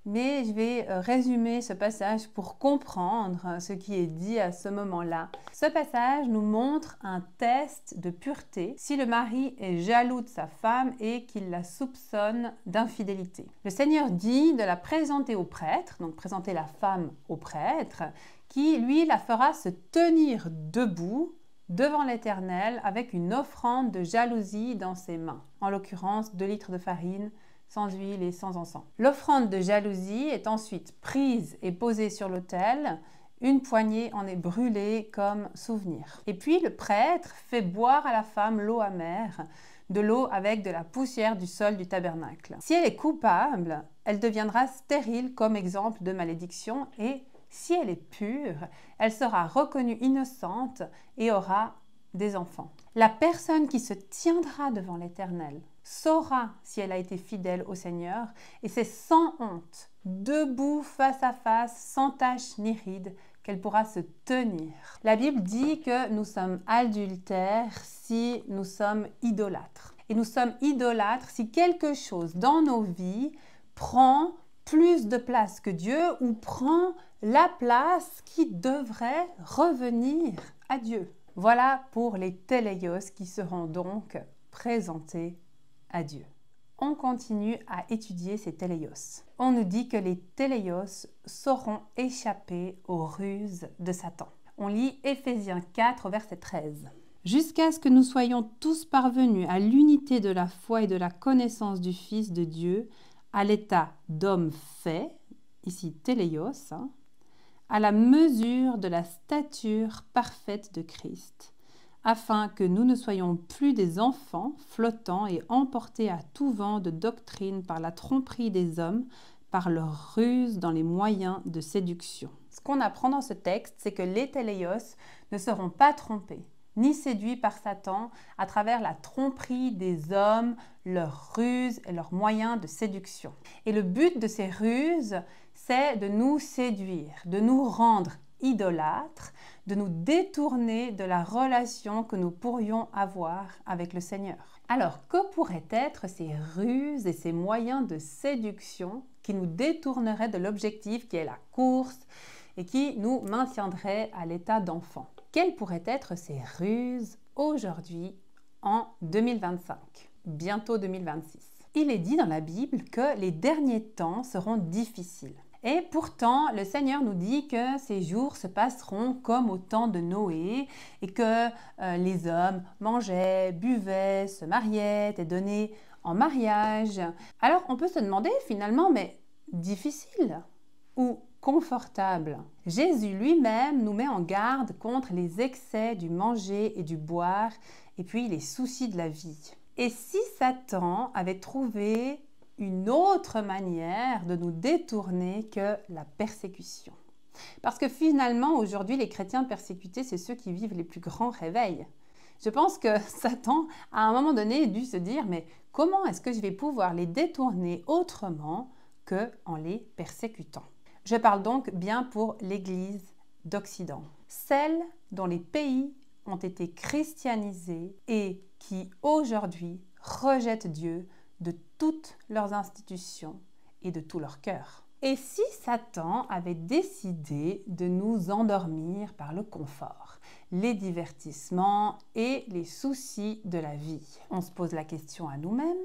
mais je vais résumer ce passage pour comprendre ce qui est dit à ce moment-là. Ce passage nous montre un test de pureté si le mari est jaloux de sa femme et qu'il la soupçonne d'infidélité. Le Seigneur dit de la présenter au prêtre, donc présenter la femme au prêtre, qui lui la fera se tenir debout devant l'Éternel avec une offrande de jalousie dans ses mains, en l'occurrence 2 litres de farine, sans huile et sans encens. L'offrande de jalousie est ensuite prise et posée sur l'autel. Une poignée en est brûlée comme souvenir. Et puis le prêtre fait boire à la femme l'eau amère, de l'eau avec de la poussière du sol du tabernacle. Si elle est coupable, elle deviendra stérile comme exemple de malédiction et si elle est pure, elle sera reconnue innocente et aura des enfants. La personne qui se tiendra devant l'Éternel saura si elle a été fidèle au Seigneur et c'est sans honte, debout face à face, sans tache ni ride, qu'elle pourra se tenir. La Bible dit que nous sommes adultères si nous sommes idolâtres. Et nous sommes idolâtres si quelque chose dans nos vies prend plus de place que Dieu ou prend la place qui devrait revenir à Dieu. Voilà pour les téléios qui seront donc présentés à Dieu. On continue à étudier ces téléios. On nous dit que les téléios sauront échapper aux ruses de Satan. On lit Éphésiens 4, verset 13. « Jusqu'à ce que nous soyons tous parvenus à l'unité de la foi et de la connaissance du Fils de Dieu, à l'état d'homme fait, ici téléios, à la mesure de la stature parfaite de Christ, afin que nous ne soyons plus des enfants flottants et emportés à tout vent de doctrine par la tromperie des hommes, par leur ruse dans les moyens de séduction. » Ce qu'on apprend dans ce texte, c'est que les téléios ne seront pas trompés, ni séduits par Satan à travers la tromperie des hommes, leurs ruses et leurs moyens de séduction. Et le but de ces ruses, c'est de nous séduire, de nous rendre idolâtres, de nous détourner de la relation que nous pourrions avoir avec le Seigneur. Alors, que pourraient être ces ruses et ces moyens de séduction qui nous détourneraient de l'objectif qui est la course et qui nous maintiendraient à l'état d'enfant? Quelles pourraient être ces ruses aujourd'hui en 2025, bientôt 2026? Il est dit dans la Bible que les derniers temps seront difficiles. Et pourtant, le Seigneur nous dit que ces jours se passeront comme au temps de Noé et que les hommes mangeaient, buvaient, se mariaient, étaient donnés en mariage. Alors, on peut se demander finalement, mais difficile ou confortable? Jésus lui-même nous met en garde contre les excès du manger et du boire et puis les soucis de la vie. Et si Satan avait trouvé une autre manière de nous détourner que la persécution? Parce que finalement, aujourd'hui, les chrétiens persécutés, c'est ceux qui vivent les plus grands réveils. Je pense que Satan, à un moment donné, a dû se dire, mais comment est-ce que je vais pouvoir les détourner autrement qu'en les persécutant. Je parle donc bien pour l'Église d'Occident, celle dont les pays ont été christianisés et qui aujourd'hui rejettent Dieu de toutes leurs institutions et de tout leur cœur. Et si Satan avait décidé de nous endormir par le confort, les divertissements et les soucis de la vie? On se pose la question à nous-mêmes.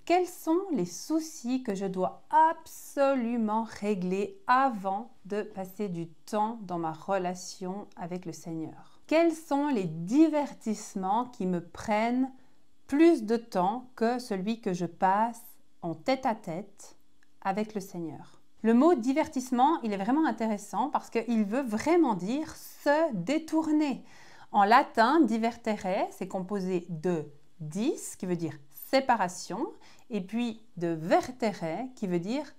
Quels sont les soucis que je dois absolument régler avant de passer du temps dans ma relation avec le Seigneur? Quels sont les divertissements qui me prennent plus de temps que celui que je passe en tête-à-tête avec le Seigneur? Le mot divertissement, il est vraiment intéressant parce qu'il veut vraiment dire se détourner. En latin, divertere, c'est composé de dis, qui veut dire séparation, et puis de vertere, qui veut dire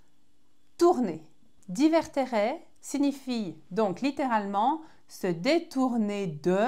tourner. Divertere signifie donc littéralement se détourner de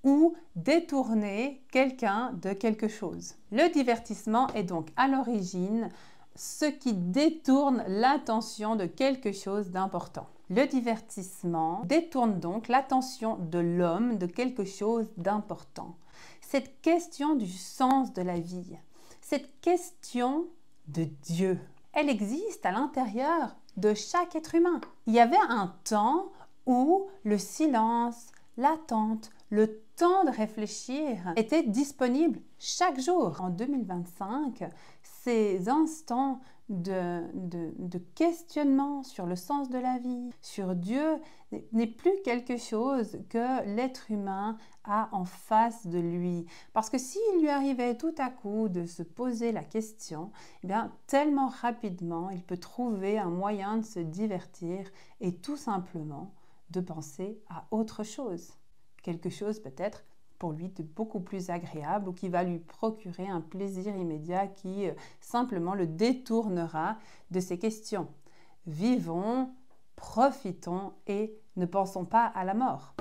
ou détourner quelqu'un de quelque chose. Le divertissement est donc à l'origine ce qui détourne l'attention de quelque chose d'important. Le divertissement détourne donc l'attention de l'homme de quelque chose d'important. Cette question du sens de la vie, cette question de Dieu, elle existe à l'intérieur de chaque être humain. Il y avait un temps où le silence, l'attente, le temps de réfléchir était disponible chaque jour. En 2025, ces instants de questionnement sur le sens de la vie, sur Dieu, n'est plus quelque chose que l'être humain a en face de lui. Parce que s'il lui arrivait tout à coup de se poser la question, eh bien, tellement rapidement, il peut trouver un moyen de se divertir et tout simplement de penser à autre chose. Quelque chose peut-être pour lui de beaucoup plus agréable ou qui va lui procurer un plaisir immédiat qui simplement le détournera de ses questions. Vivons, profitons et ne pensons pas à la mort.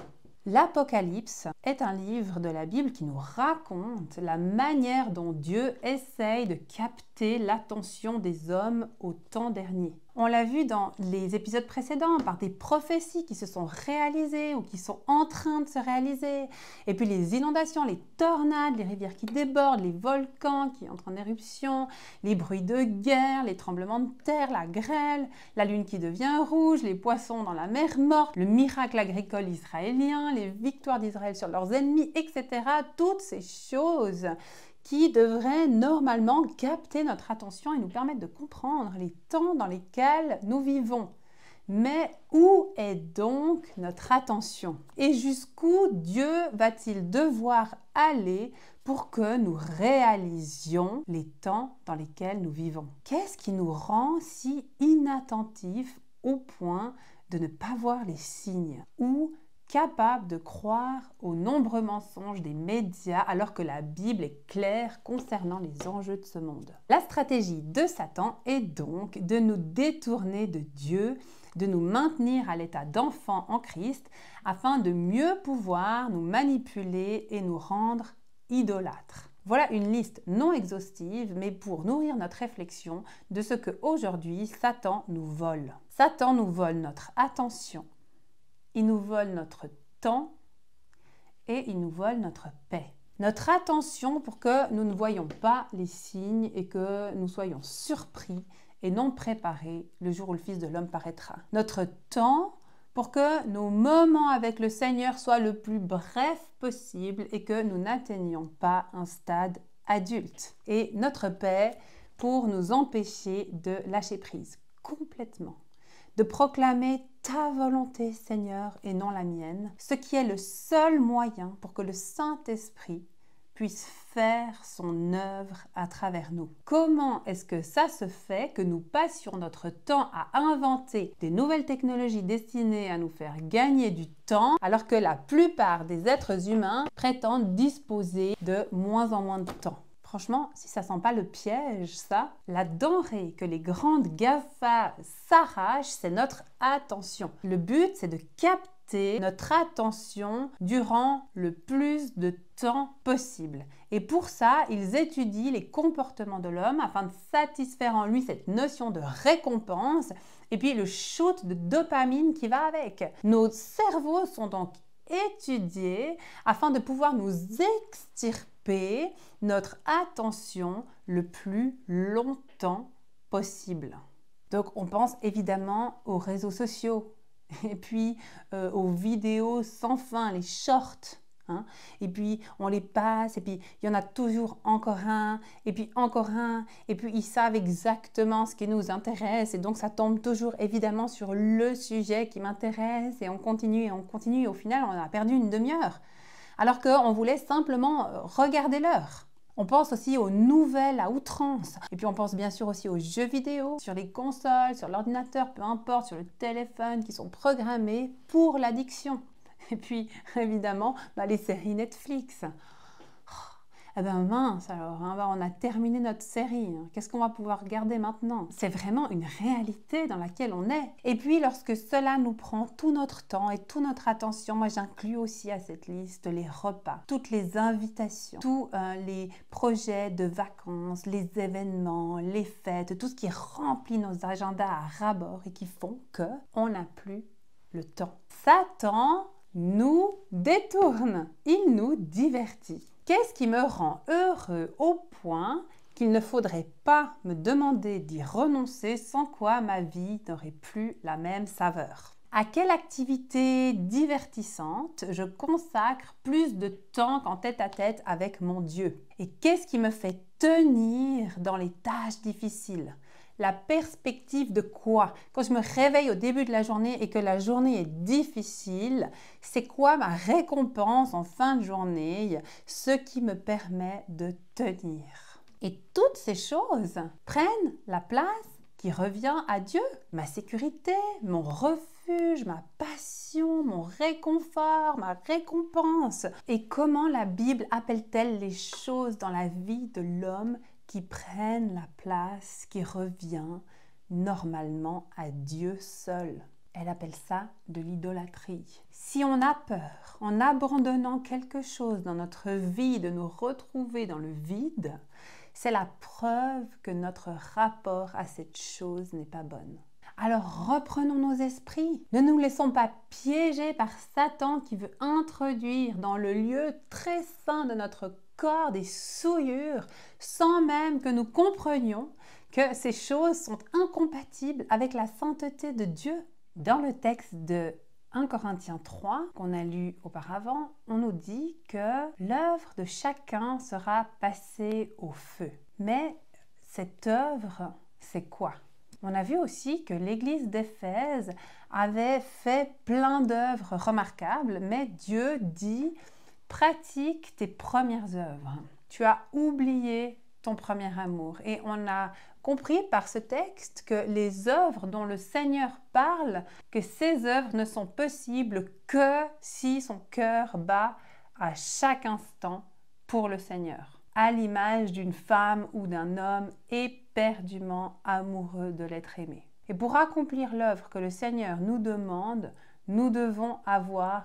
L'Apocalypse est un livre de la Bible qui nous raconte la manière dont Dieu essaye de capter l'attention des hommes au temps dernier. On l'a vu dans les épisodes précédents par des prophéties qui se sont réalisées ou qui sont en train de se réaliser. Et puis les inondations, les tornades, les rivières qui débordent, les volcans qui entrent en éruption, les bruits de guerre, les tremblements de terre, la grêle, la lune qui devient rouge, les poissons dans la mer morte, le miracle agricole israélien, les victoires d'Israël sur leurs ennemis, etc. Toutes ces choses qui devraient normalement capter notre attention et nous permettre de comprendre les temps dans lesquels nous vivons. Mais où est donc notre attention? Et jusqu'où Dieu va-t-il devoir aller pour que nous réalisions les temps dans lesquels nous vivons? Qu'est-ce qui nous rend si inattentifs au point de ne pas voir les signes? Ou capable de croire aux nombreux mensonges des médias alors que la Bible est claire concernant les enjeux de ce monde. La stratégie de Satan est donc de nous détourner de Dieu, de nous maintenir à l'état d'enfant en Christ afin de mieux pouvoir nous manipuler et nous rendre idolâtres. Voilà une liste non exhaustive, mais pour nourrir notre réflexion de ce qu'aujourd'hui Satan nous vole. Satan nous vole notre attention. Il nous vole notre temps et il nous vole notre paix. Notre attention pour que nous ne voyions pas les signes et que nous soyons surpris et non préparés le jour où le Fils de l'homme paraîtra. Notre temps pour que nos moments avec le Seigneur soient le plus brefs possible et que nous n'atteignions pas un stade adulte. Et notre paix pour nous empêcher de lâcher prise complètement. De proclamer ta volonté, Seigneur, et non la mienne, ce qui est le seul moyen pour que le Saint-Esprit puisse faire son œuvre à travers nous. Comment est-ce que ça se fait que nous passions notre temps à inventer des nouvelles technologies destinées à nous faire gagner du temps, alors que la plupart des êtres humains prétendent disposer de moins en moins de temps? Franchement, si ça sent pas le piège, ça, la denrée que les grandes GAFA s'arrachent, c'est notre attention. Le but, c'est de capter capter notre attention durant le plus de temps possible. Et pour ça, ils étudient les comportements de l'homme afin de satisfaire en lui cette notion de récompense et puis le shoot de dopamine qui va avec. Nos cerveaux sont donc étudiés afin de pouvoir nous extirper notre attention le plus longtemps possible. Donc on pense évidemment aux réseaux sociaux et puis aux vidéos sans fin, les shorts. Et puis on les passe et puis il y en a toujours encore un et puis encore un et puis ils savent exactement ce qui nous intéresse et donc ça tombe toujours évidemment sur le sujet qui m'intéresse et on continue et on continue et au final on a perdu une demi-heure alors qu'on voulait simplement regarder l'heure. On pense aussi aux nouvelles à outrance et puis on pense bien sûr aussi aux jeux vidéo sur les consoles, sur l'ordinateur, peu importe, sur le téléphone qui sont programmés pour l'addiction. Et puis, évidemment, les séries Netflix. Eh ben mince alors, on a terminé notre série. Qu'est-ce qu'on va pouvoir regarder maintenant? C'est vraiment une réalité dans laquelle on est. Et puis, lorsque cela nous prend tout notre temps et toute notre attention, moi j'inclus aussi à cette liste les repas, toutes les invitations, tous les projets de vacances, les événements, les fêtes, tout ce qui remplit nos agendas à ras-bord et qui font qu'on n'a plus le temps. Satan nous détourne, il nous divertit. Qu'est-ce qui me rend heureux au point qu'il ne faudrait pas me demander d'y renoncer sans quoi ma vie n'aurait plus la même saveur? À quelle activité divertissante je consacre plus de temps qu'en tête-à-tête avec mon Dieu? Et qu'est-ce qui me fait tenir dans les tâches difficiles? La perspective de quoi? Quand je me réveille au début de la journée et que la journée est difficile, c'est quoi ma récompense en fin de journée? Ce qui me permet de tenir. Et toutes ces choses prennent la place qui revient à Dieu. Ma sécurité, mon refuge, ma passion, mon réconfort, ma récompense. Et comment la Bible appelle-t-elle les choses dans la vie de l'homme qui prennent la place qui revient normalement à Dieu seul? Elle appelle ça de l'idolâtrie. Si on a peur, en abandonnant quelque chose dans notre vie, de nous retrouver dans le vide, c'est la preuve que notre rapport à cette chose n'est pas bonne. Alors reprenons nos esprits. Ne nous laissons pas piéger par Satan qui veut introduire dans le lieu très saint de notre corps des souillures sans même que nous comprenions que ces choses sont incompatibles avec la sainteté de Dieu. Dans le texte de 1 Corinthiens 3 qu'on a lu auparavant, on nous dit que l'œuvre de chacun sera passée au feu. Mais cette œuvre, c'est quoi? On a vu aussi que l'église d'Éphèse avait fait plein d'œuvres remarquables, mais Dieu dit « pratique tes premières œuvres ». Tu as oublié ton premier amour. Et on a compris par ce texte que les œuvres dont le Seigneur parle, que ces œuvres ne sont possibles que si son cœur bat à chaque instant pour le Seigneur, à l'image d'une femme ou d'un homme éperdument amoureux de l'être aimé. Et pour accomplir l'œuvre que le Seigneur nous demande, nous devons avoir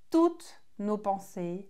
toutes nos pensées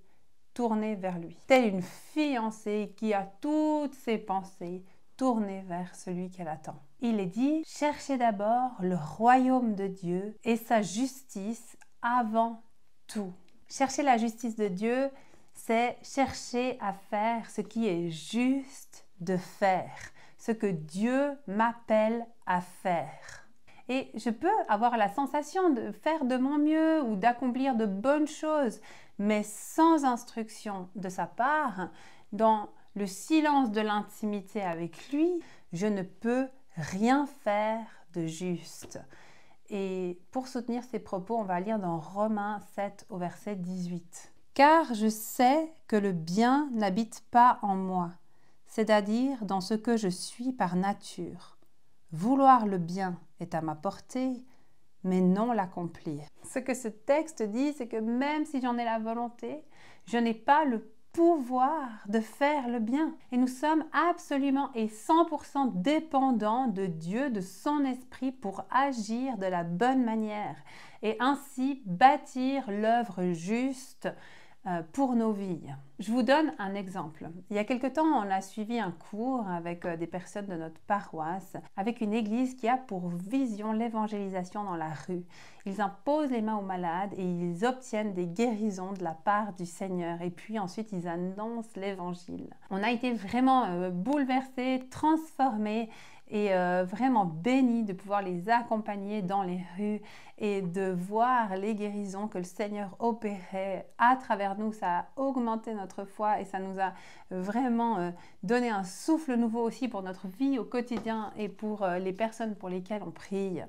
tournées vers lui. Telle une fiancée qui a toutes ses pensées tournées vers celui qu'elle attend. Il est dit, cherchez d'abord le royaume de Dieu et sa justice avant tout. Chercher la justice de Dieu, c'est chercher à faire ce qui est juste de faire, ce que Dieu m'appelle à faire. Et je peux avoir la sensation de faire de mon mieux ou d'accomplir de bonnes choses, mais sans instruction de sa part, dans le silence de l'intimité avec lui, je ne peux rien faire de juste. Et pour soutenir ces propos, on va lire dans Romains 7 au verset 18. « Car je sais que le bien n'habite pas en moi, c'est-à-dire dans ce que je suis par nature. Vouloir le bien est à ma portée, mais non l'accomplir. » Ce que ce texte dit, c'est que même si j'en ai la volonté, je n'ai pas le pouvoir de faire le bien. Et nous sommes absolument et 100% dépendants de Dieu, de son esprit pour agir de la bonne manière et ainsi bâtir l'œuvre juste pour nos vies. Je vous donne un exemple. Il y a quelque temps, on a suivi un cours avec des personnes de notre paroisse, avec une église qui a pour vision l'évangélisation dans la rue. Ils imposent les mains aux malades et ils obtiennent des guérisons de la part du Seigneur. Et puis ensuite, ils annoncent l'évangile. On a été vraiment bouleversés, transformés et vraiment bénis de pouvoir les accompagner dans les rues et de voir les guérisons que le Seigneur opérait à travers nous. Ça a augmenté notre foi et ça nous a vraiment donné un souffle nouveau aussi pour notre vie au quotidien et pour les personnes pour lesquelles on prie.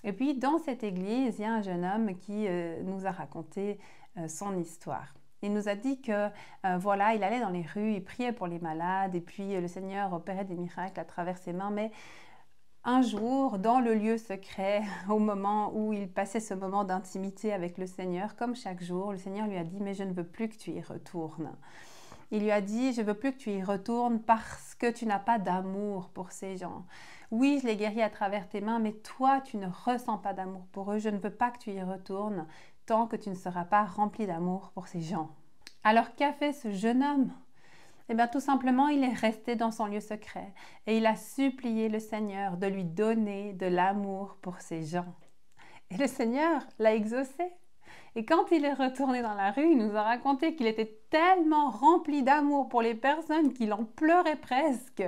Et puis dans cette église, il y a un jeune homme qui nous a raconté son histoire. Il nous a dit que voilà, il allait dans les rues, il priait pour les malades et puis le Seigneur opérait des miracles à travers ses mains. Mais un jour, dans le lieu secret, au moment où il passait ce moment d'intimité avec le Seigneur, comme chaque jour, le Seigneur lui a dit « Mais je ne veux plus que tu y retournes ». Il lui a dit « Je ne veux plus que tu y retournes parce que tu n'as pas d'amour pour ces gens. Oui, je les guéris à travers tes mains, mais toi, tu ne ressens pas d'amour pour eux. Je ne veux pas que tu y retournes tant que tu ne seras pas rempli d'amour pour ces gens. » Alors, qu'a fait ce jeune homme? Eh bien, tout simplement, il est resté dans son lieu secret et il a supplié le Seigneur de lui donner de l'amour pour ces gens. Et le Seigneur l'a exaucé. Et quand il est retourné dans la rue, il nous a raconté qu'il était tellement rempli d'amour pour les personnes qu'il en pleurait presque,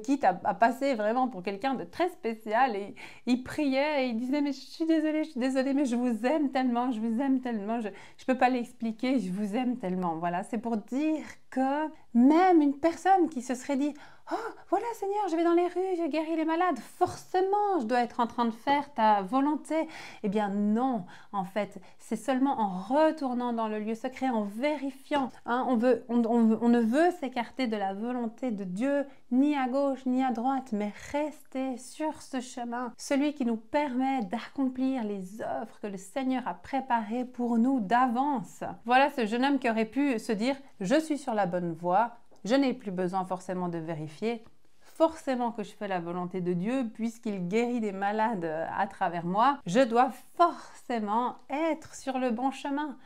quitte à passer vraiment pour quelqu'un de très spécial. Et il priait et il disait « Mais je suis désolée, mais je vous aime tellement, je ne peux pas l'expliquer, je vous aime tellement. » Voilà, c'est pour dire que même une personne qui se serait dit « Oh, voilà Seigneur, je vais dans les rues, je guéris les malades, forcément je dois être en train de faire ta volonté. » Eh bien non, en fait, c'est seulement en retournant dans le lieu secret, en vérifiant. Hein, on ne veut s'écarter de la volonté de Dieu, ni à gauche, ni à droite, mais rester sur ce chemin, celui qui nous permet d'accomplir les œuvres que le Seigneur a préparées pour nous d'avance. Voilà ce jeune homme qui aurait pu se dire « Je suis sur la bonne voie. Je n'ai plus besoin forcément de vérifier, forcément que je fais la volonté de Dieu puisqu'il guérit des malades à travers moi, je dois forcément être sur le bon chemin. »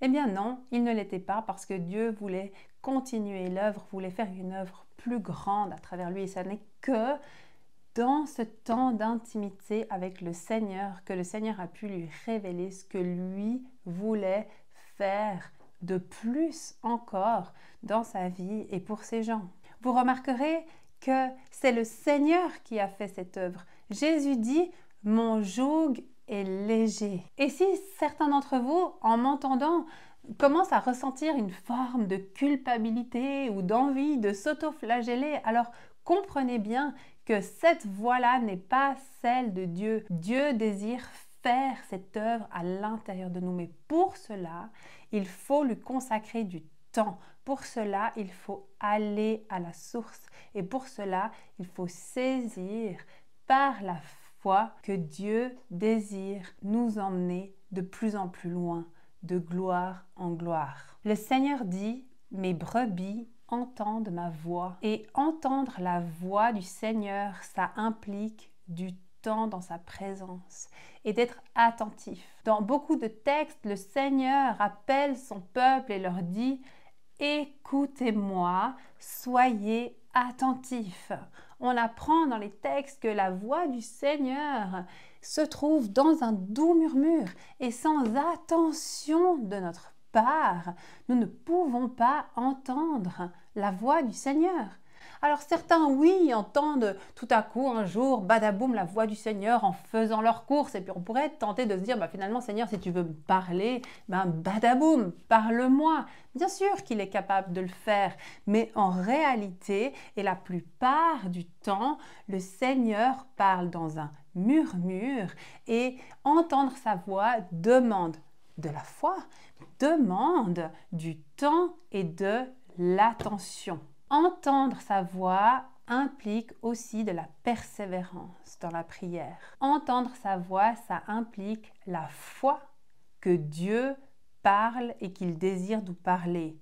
Eh bien non, il ne l'était pas parce que Dieu voulait continuer l'œuvre, voulait faire une œuvre plus grande à travers lui et ça n'est que dans ce temps d'intimité avec le Seigneur que le Seigneur a pu lui révéler ce que lui voulait faire de plus encore dans sa vie et pour ces gens. Vous remarquerez que c'est le Seigneur qui a fait cette œuvre. Jésus dit « Mon joug est léger ». Et si certains d'entre vous, en m'entendant, commencent à ressentir une forme de culpabilité ou d'envie de s'auto-flageller, alors comprenez bien que cette voie-là n'est pas celle de Dieu. Dieu désire faire cette œuvre à l'intérieur de nous, mais pour cela, il faut lui consacrer du temps. Pour cela, il faut aller à la source. Et pour cela, il faut saisir par la foi que Dieu désire nous emmener de plus en plus loin, de gloire en gloire. Le Seigneur dit « Mes brebis entendent ma voix ». Et entendre la voix du Seigneur, ça implique du temps dans sa présence et d'être attentif. Dans beaucoup de textes, le Seigneur appelle son peuple et leur dit « Écoutez-moi, soyez attentifs ». On apprend dans les textes que la voix du Seigneur se trouve dans un doux murmure et sans attention de notre part, nous ne pouvons pas entendre la voix du Seigneur. Alors certains, oui, entendent tout à coup un jour, badaboum, la voix du Seigneur en faisant leurs courses. Et puis on pourrait être tenté de se dire, finalement Seigneur, si tu veux me parler, badaboum, parle-moi. Bien sûr qu'il est capable de le faire, mais en réalité, et la plupart du temps, le Seigneur parle dans un murmure et entendre sa voix demande de la foi, demande du temps et de l'attention. Entendre sa voix implique aussi de la persévérance dans la prière. Entendre sa voix, ça implique la foi que Dieu parle et qu'il désire nous parler.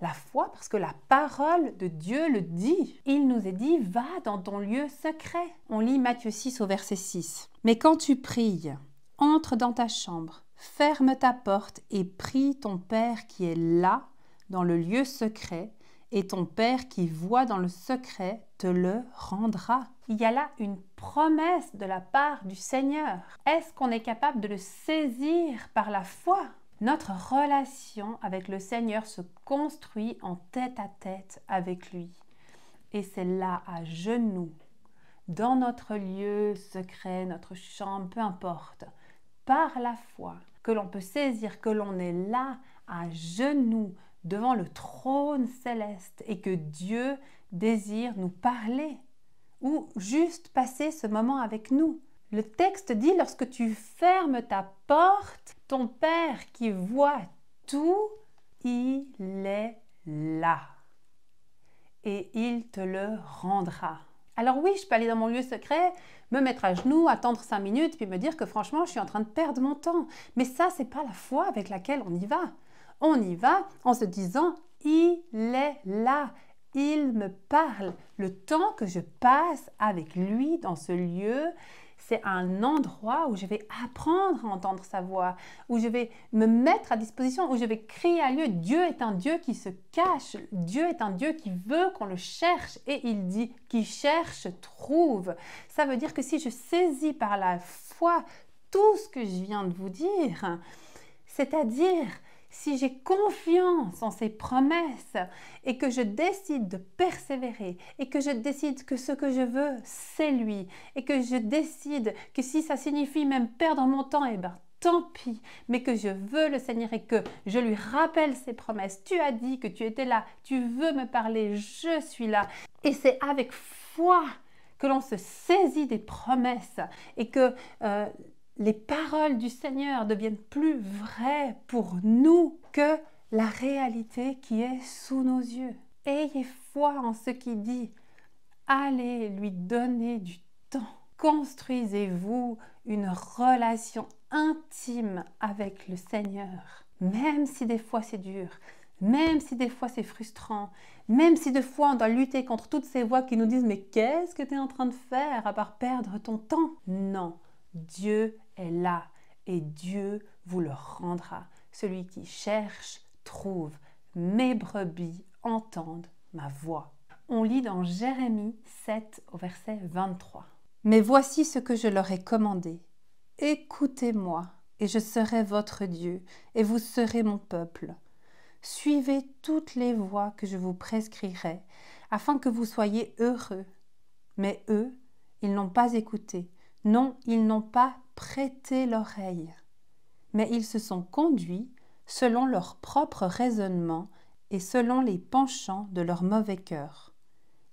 La foi, parce que la parole de Dieu le dit. Il nous est dit, va dans ton lieu secret. On lit Matthieu 6 au verset 6. Mais quand tu pries, entre dans ta chambre, ferme ta porte et prie ton Père qui est là, dans le lieu secret, et ton Père qui voit dans le secret te le rendra. Il y a là une promesse de la part du Seigneur. Est-ce qu'on est capable de le saisir par la foi? Notre relation avec le Seigneur se construit en tête-à-tête avec lui. Et c'est là, à genoux, dans notre lieu secret, notre chambre, peu importe, par la foi, que l'on peut saisir que l'on est là, à genoux, devant le trône céleste et que Dieu désire nous parler ou juste passer ce moment avec nous. Le texte dit, lorsque tu fermes ta porte, ton Père qui voit tout, il est là et il te le rendra. Alors oui, je peux aller dans mon lieu secret, me mettre à genoux, attendre 5 minutes, puis me dire que franchement, je suis en train de perdre mon temps. Mais ça, c'est pas la foi avec laquelle on y va. On y va en se disant, il est là, il me parle. Le temps que je passe avec lui dans ce lieu, c'est un endroit où je vais apprendre à entendre sa voix, où je vais me mettre à disposition, où je vais crier à Dieu. Dieu est un Dieu qui se cache. Dieu est un Dieu qui veut qu'on le cherche. Et il dit, qui cherche, trouve. Ça veut dire que si je saisis par la foi tout ce que je viens de vous dire, c'est-à-dire si j'ai confiance en ses promesses et que je décide de persévérer et que je décide que ce que je veux, c'est lui et que je décide que si ça signifie même perdre mon temps, eh ben tant pis, mais que je veux le Seigneur et que je lui rappelle ses promesses. Tu as dit que tu étais là, tu veux me parler, je suis là. Et c'est avec foi que l'on se saisit des promesses et que les paroles du Seigneur deviennent plus vraies pour nous que la réalité qui est sous nos yeux. Ayez foi en ce qu'il dit. Allez lui donner du temps. Construisez-vous une relation intime avec le Seigneur. Même si des fois c'est dur, même si des fois c'est frustrant, même si des fois on doit lutter contre toutes ces voix qui nous disent « Mais qu'est-ce que tu es en train de faire à part perdre ton temps ?» Non, Dieu est là et Dieu vous le rendra. Celui qui cherche, trouve. Mes brebis entendent ma voix. On lit dans Jérémie 7 au verset 23. Mais voici ce que je leur ai commandé. Écoutez-moi et je serai votre Dieu et vous serez mon peuple. Suivez toutes les voies que je vous prescrirai afin que vous soyez heureux. Mais eux, ils n'ont pas écouté. Non, ils n'ont pas prêté l'oreille, mais ils se sont conduits selon leur propre raisonnement et selon les penchants de leur mauvais cœur.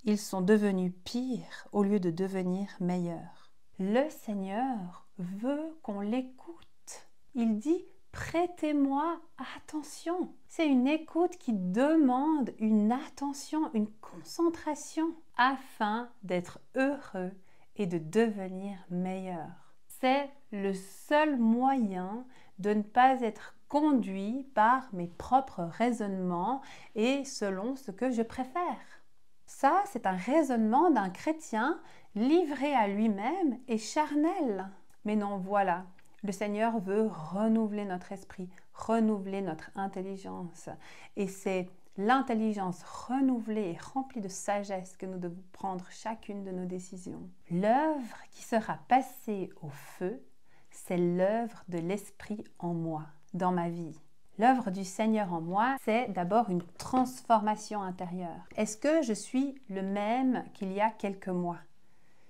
Ils sont devenus pires au lieu de devenir meilleurs. Le Seigneur veut qu'on l'écoute. Il dit « Prêtez-moi attention ». C'est une écoute qui demande une attention, une concentration afin d'être heureux et de devenir meilleur. C'est le seul moyen de ne pas être conduit par mes propres raisonnements et selon ce que je préfère. Ça, c'est un raisonnement d'un chrétien livré à lui-même et charnel. Mais non, voilà, le Seigneur veut renouveler notre esprit, renouveler notre intelligence. Et c'est l'intelligence renouvelée et remplie de sagesse que nous devons prendre chacune de nos décisions. L'œuvre qui sera passée au feu, c'est l'œuvre de l'Esprit en moi, dans ma vie. L'œuvre du Seigneur en moi, c'est d'abord une transformation intérieure. Est-ce que je suis le même qu'il y a quelques mois?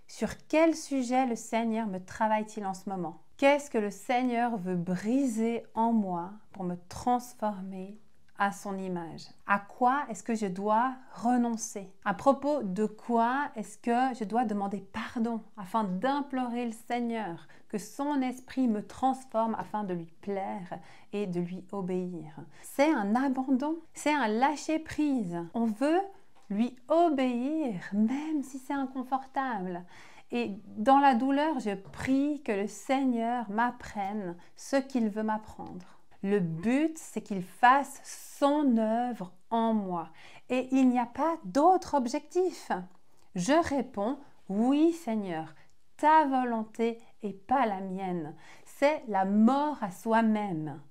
Sur quel sujet le Seigneur me travaille-t-il en ce moment? Qu'est-ce que le Seigneur veut briser en moi pour me transformer à son image? À quoi est-ce que je dois renoncer? À propos de quoi est-ce que je dois demander pardon afin d'implorer le Seigneur que son esprit me transforme afin de lui plaire et de lui obéir? C'est un abandon, c'est un lâcher-prise. On veut lui obéir même si c'est inconfortable. Et dans la douleur, je prie que le Seigneur m'apprenne ce qu'il veut m'apprendre. Le but, c'est qu'il fasse son œuvre en moi. Et il n'y a pas d'autre objectif. Je réponds, oui Seigneur, ta volonté et pas la mienne. C'est la mort à soi-même.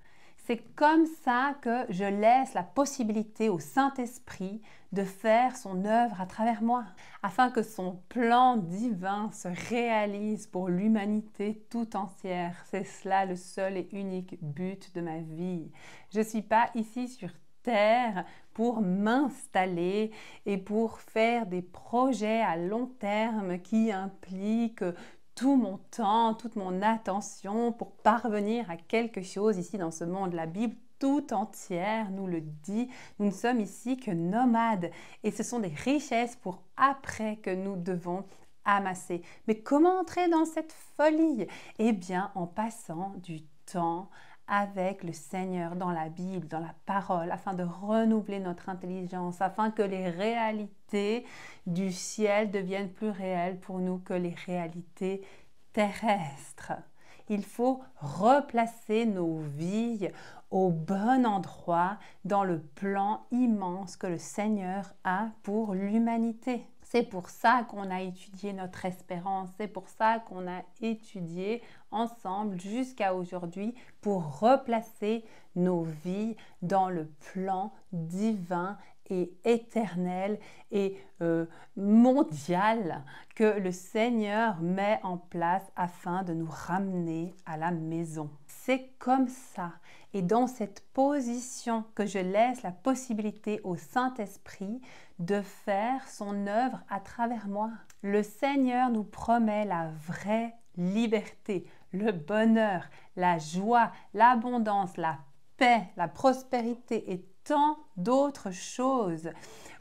C'est comme ça que je laisse la possibilité au Saint-Esprit de faire son œuvre à travers moi, afin que son plan divin se réalise pour l'humanité tout entière. C'est cela le seul et unique but de ma vie. Je ne suis pas ici sur terre pour m'installer et pour faire des projets à long terme qui impliquent tout mon temps, toute mon attention pour parvenir à quelque chose ici dans ce monde. La Bible tout entière nous le dit. Nous ne sommes ici que nomades et ce sont des richesses pour après que nous devons amasser. Mais comment entrer dans cette folie? Eh bien, en passant du temps avec le Seigneur dans la Bible, dans la parole, afin de renouveler notre intelligence, afin que les réalités du ciel deviennent plus réelles pour nous que les réalités terrestres. Il faut replacer nos vies au bon endroit dans le plan immense que le Seigneur a pour l'humanité. C'est pour ça qu'on a étudié notre espérance, c'est pour ça qu'on a étudié ensemble jusqu'à aujourd'hui pour replacer nos vies dans le plan divin et éternel et mondial que le Seigneur met en place afin de nous ramener à la maison. C'est comme ça et dans cette position que je laisse la possibilité au Saint-Esprit de faire son œuvre à travers moi. Le Seigneur nous promet la vraie liberté, le bonheur, la joie, l'abondance, la paix, la prospérité et tant d'autres choses.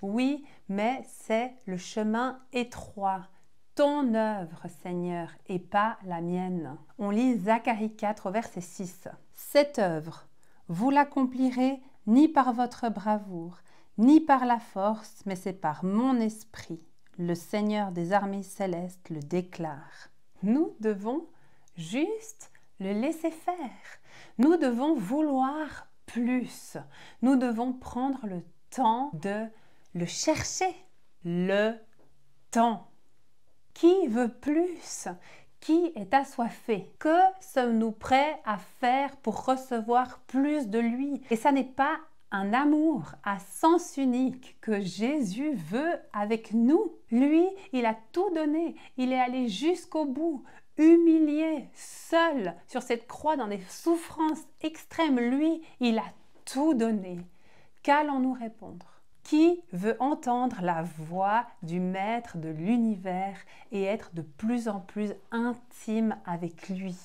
Oui, mais c'est le chemin étroit. Ton œuvre, Seigneur, et pas la mienne. On lit Zacharie 4, verset 6. Cette œuvre, vous l'accomplirez ni par votre bravoure, ni par la force, mais c'est par mon esprit. Le Seigneur des armées célestes le déclare. Nous devons juste le laisser faire. Nous devons vouloir plus. Nous devons prendre le temps de le chercher. Le temps. Qui veut plus? Qui est assoiffé? Que sommes-nous prêts à faire pour recevoir plus de lui? Et ça n'est pas un amour à sens unique que Jésus veut avec nous. Lui, il a tout donné. Il est allé jusqu'au bout, humilié, seul, sur cette croix dans des souffrances extrêmes. Lui, il a tout donné. Qu'allons-nous répondre? Qui veut entendre la voix du Maître de l'univers et être de plus en plus intime avec lui?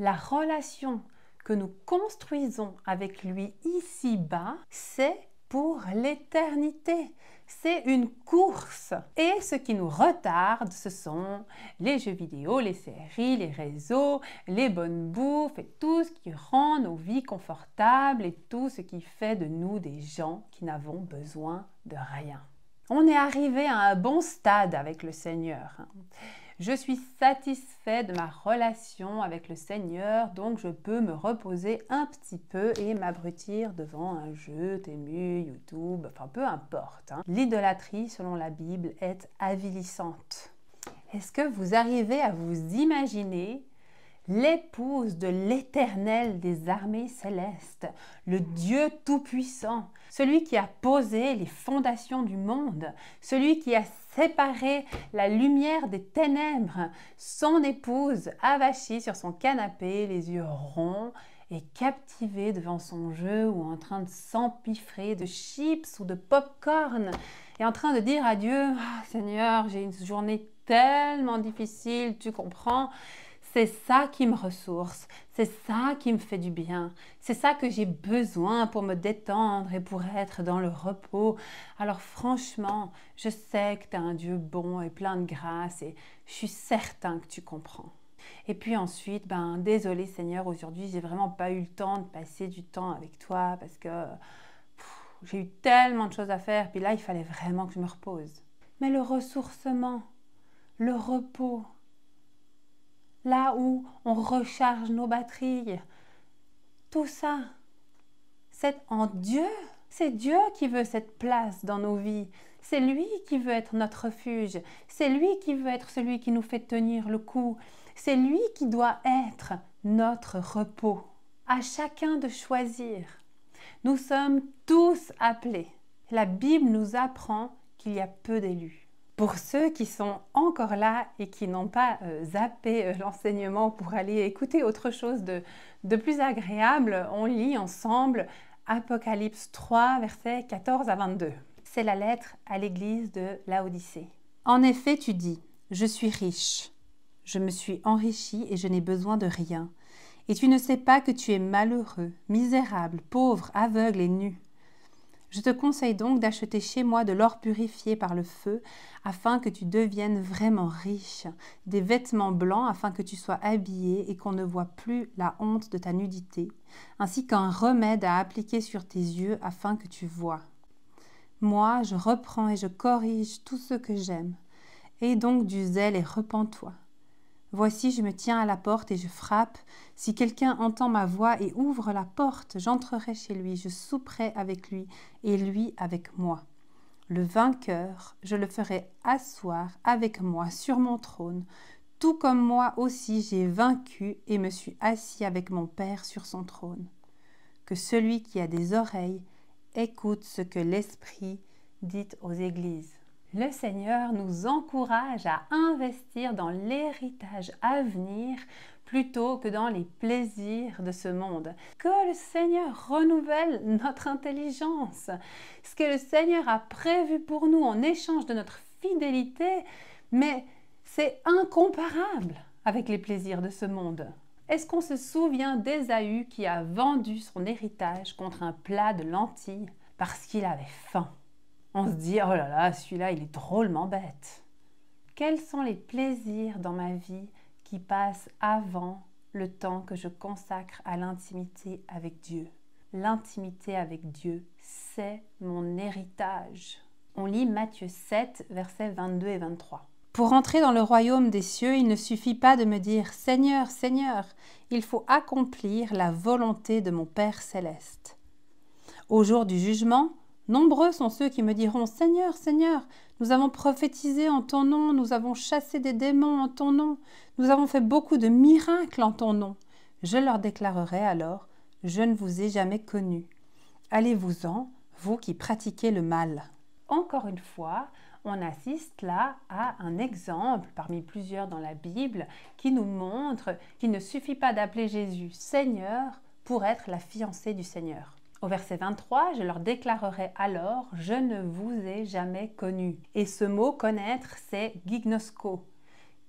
La relation que nous construisons avec lui ici-bas, c'est pour l'éternité. C'est une course. Et ce qui nous retarde, ce sont les jeux vidéo, les séries, les réseaux, les bonnes bouffes et tout ce qui rend nos vies confortables et tout ce qui fait de nous des gens qui n'avons besoin de rien. On est arrivé à un bon stade avec le Seigneur. Je suis satisfait de ma relation avec le Seigneur, donc je peux me reposer un petit peu et m'abrutir devant un jeu, Temu, YouTube, enfin peu importe. L'idolâtrie, selon la Bible, est avilissante. Est-ce que vous arrivez à vous imaginer l'épouse de l'Éternel des armées célestes, le Dieu tout-puissant, celui qui a posé les fondations du monde, celui qui a séparé la lumière des ténèbres, son épouse avachie sur son canapé, les yeux ronds et captivée devant son jeu ou en train de s'empiffrer de chips ou de pop-corn et en train de dire à Dieu « Ah, Seigneur, j'ai une journée tellement difficile, tu comprends ?» C'est ça qui me ressource, c'est ça qui me fait du bien, c'est ça que j'ai besoin pour me détendre et pour être dans le repos. Alors franchement, je sais que tu es un Dieu bon et plein de grâce et je suis certain que tu comprends. Et puis ensuite, désolé Seigneur, aujourd'hui, j'ai vraiment pas eu le temps de passer du temps avec toi parce que j'ai eu tellement de choses à faire, puis là, il fallait vraiment que je me repose. Mais le ressourcement, le repos, là où on recharge nos batteries, tout ça, c'est en Dieu. C'est Dieu qui veut cette place dans nos vies. C'est lui qui veut être notre refuge. C'est lui qui veut être celui qui nous fait tenir le coup. C'est lui qui doit être notre repos. À chacun de choisir. Nous sommes tous appelés. La Bible nous apprend qu'il y a peu d'élus. Pour ceux qui sont encore là et qui n'ont pas zappé l'enseignement pour aller écouter autre chose de plus agréable, on lit ensemble Apocalypse 3, versets 14 à 22. C'est la lettre à l'église de Laodicée. En effet, tu dis, je suis riche, je me suis enrichi et je n'ai besoin de rien. Et tu ne sais pas que tu es malheureux, misérable, pauvre, aveugle et nu. Je te conseille donc d'acheter chez moi de l'or purifié par le feu, afin que tu deviennes vraiment riche, des vêtements blancs afin que tu sois habillé et qu'on ne voie plus la honte de ta nudité, ainsi qu'un remède à appliquer sur tes yeux afin que tu voies. Moi, je reprends et je corrige tout ce que j'aime. Aie donc du zèle et repens-toi. Voici, je me tiens à la porte et je frappe. Si quelqu'un entend ma voix et ouvre la porte, j'entrerai chez lui, je souperai avec lui et lui avec moi. Le vainqueur, je le ferai asseoir avec moi sur mon trône, tout comme moi aussi j'ai vaincu et me suis assis avec mon Père sur son trône. Que celui qui a des oreilles écoute ce que l'Esprit dit aux églises. Le Seigneur nous encourage à investir dans l'héritage à venir plutôt que dans les plaisirs de ce monde. Que le Seigneur renouvelle notre intelligence. Ce que le Seigneur a prévu pour nous en échange de notre fidélité, mais c'est incomparable avec les plaisirs de ce monde. Est-ce qu'on se souvient d'Ésaü qui a vendu son héritage contre un plat de lentilles parce qu'il avait faim? On se dit, oh là là, celui-là, il est drôlement bête. Quels sont les plaisirs dans ma vie qui passent avant le temps que je consacre à l'intimité avec Dieu? L'intimité avec Dieu, c'est mon héritage. On lit Matthieu 7, versets 22 et 23. Pour entrer dans le royaume des cieux, il ne suffit pas de me dire « Seigneur, Seigneur », il faut accomplir la volonté de mon Père céleste. Au jour du jugement, nombreux sont ceux qui me diront « Seigneur, Seigneur, nous avons prophétisé en ton nom, nous avons chassé des démons en ton nom, nous avons fait beaucoup de miracles en ton nom. » Je leur déclarerai alors « Je ne vous ai jamais connu. Allez-vous-en, vous qui pratiquez le mal. » Encore une fois, on assiste là à un exemple parmi plusieurs dans la Bible qui nous montre qu'il ne suffit pas d'appeler Jésus Seigneur pour être la fiancée du Seigneur. Au verset 23, je leur déclarerai alors « Je ne vous ai jamais connu ». Et ce mot « connaître », c'est « gignosko »,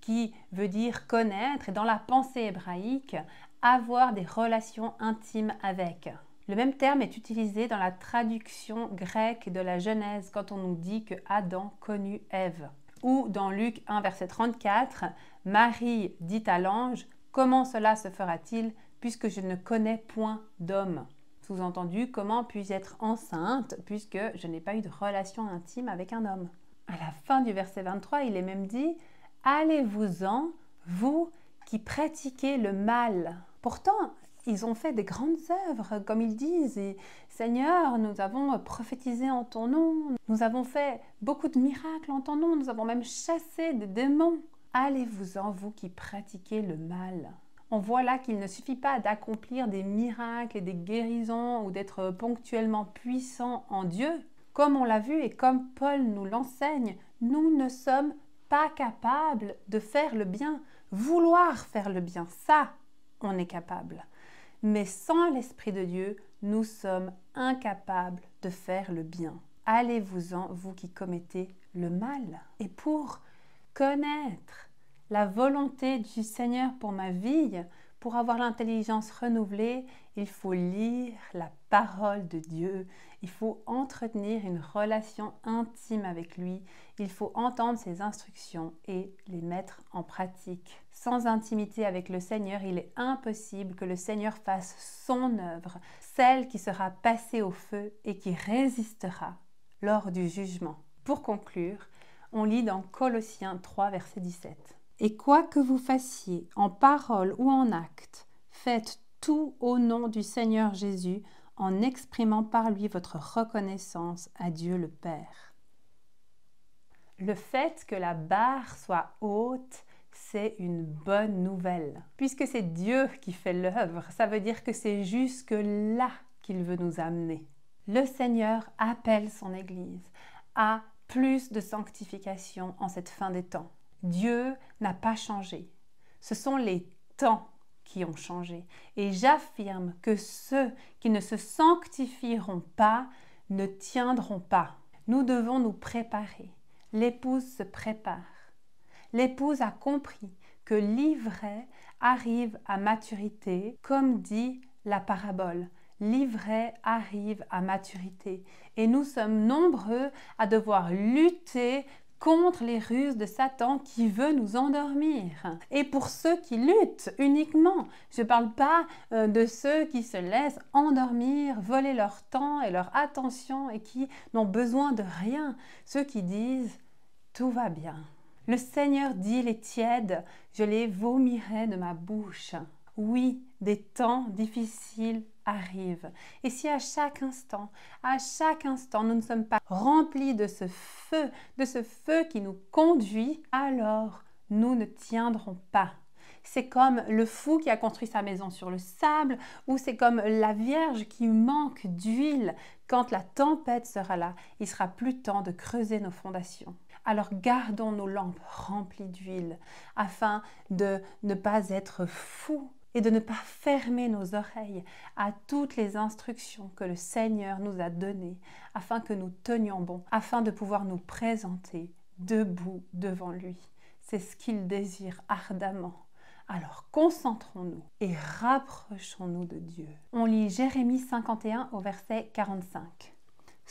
qui veut dire « connaître » et dans la pensée hébraïque, avoir des relations intimes avec. Le même terme est utilisé dans la traduction grecque de la Genèse quand on nous dit que Adam connut Ève. Ou dans Luc 1, verset 34, Marie dit à l'ange « Comment cela se fera-t-il puisque je ne connais point d'homme ?» Sous-entendu, comment puis-je être enceinte puisque je n'ai pas eu de relation intime avec un homme? À la fin du verset 23, il est même dit « Allez-vous-en, vous qui pratiquez le mal ». Pourtant, ils ont fait des grandes œuvres, comme ils disent. Et, Seigneur, nous avons prophétisé en ton nom, nous avons fait beaucoup de miracles en ton nom, nous avons même chassé des démons. Allez-vous-en, vous qui pratiquez le mal. On voit là qu'il ne suffit pas d'accomplir des miracles et des guérisons ou d'être ponctuellement puissant en Dieu. Comme on l'a vu et comme Paul nous l'enseigne, nous ne sommes pas capables de faire le bien. Vouloir faire le bien, ça, on est capable. Mais sans l'Esprit de Dieu, nous sommes incapables de faire le bien. Allez-vous-en, vous qui commettez le mal. Et pour connaître la volonté du Seigneur pour ma vie, pour avoir l'intelligence renouvelée, il faut lire la parole de Dieu. Il faut entretenir une relation intime avec lui. Il faut entendre ses instructions et les mettre en pratique. Sans intimité avec le Seigneur, il est impossible que le Seigneur fasse son œuvre, celle qui sera passée au feu et qui résistera lors du jugement. Pour conclure, on lit dans Colossiens 3, verset 17. « Et quoi que vous fassiez, en parole ou en acte, faites tout au nom du Seigneur Jésus, en exprimant par lui votre reconnaissance à Dieu le Père. Le fait que la barre soit haute, c'est une bonne nouvelle. Puisque c'est Dieu qui fait l'œuvre, ça veut dire que c'est jusque-là qu'il veut nous amener. Le Seigneur appelle son Église à plus de sanctification en cette fin des temps. Dieu n'a pas changé. Ce sont les temps qui ont changé. Et j'affirme que ceux qui ne se sanctifieront pas ne tiendront pas. Nous devons nous préparer. L'épouse se prépare. L'épouse a compris que l'ivraie arrive à maturité, comme dit la parabole. L'ivraie arrive à maturité. Et nous sommes nombreux à devoir lutter contre les ruses de Satan qui veut nous endormir. Et pour ceux qui luttent uniquement, je ne parle pas de ceux qui se laissent endormir, voler leur temps et leur attention et qui n'ont besoin de rien. Ceux qui disent « tout va bien ». Le Seigneur dit les tièdes, je les vomirai de ma bouche. Oui, des temps difficiles arrivent. Et si à chaque instant, nous ne sommes pas remplis de ce feu qui nous conduit, alors nous ne tiendrons pas. C'est comme le fou qui a construit sa maison sur le sable, ou c'est comme la Vierge qui manque d'huile. Quand la tempête sera là, il sera plus temps de creuser nos fondations. Alors gardons nos lampes remplies d'huile afin de ne pas être fous et de ne pas fermer nos oreilles à toutes les instructions que le Seigneur nous a données afin que nous tenions bon, afin de pouvoir nous présenter debout devant lui. C'est ce qu'il désire ardemment. Alors concentrons-nous et rapprochons-nous de Dieu. On lit Jérémie 51 au verset 45.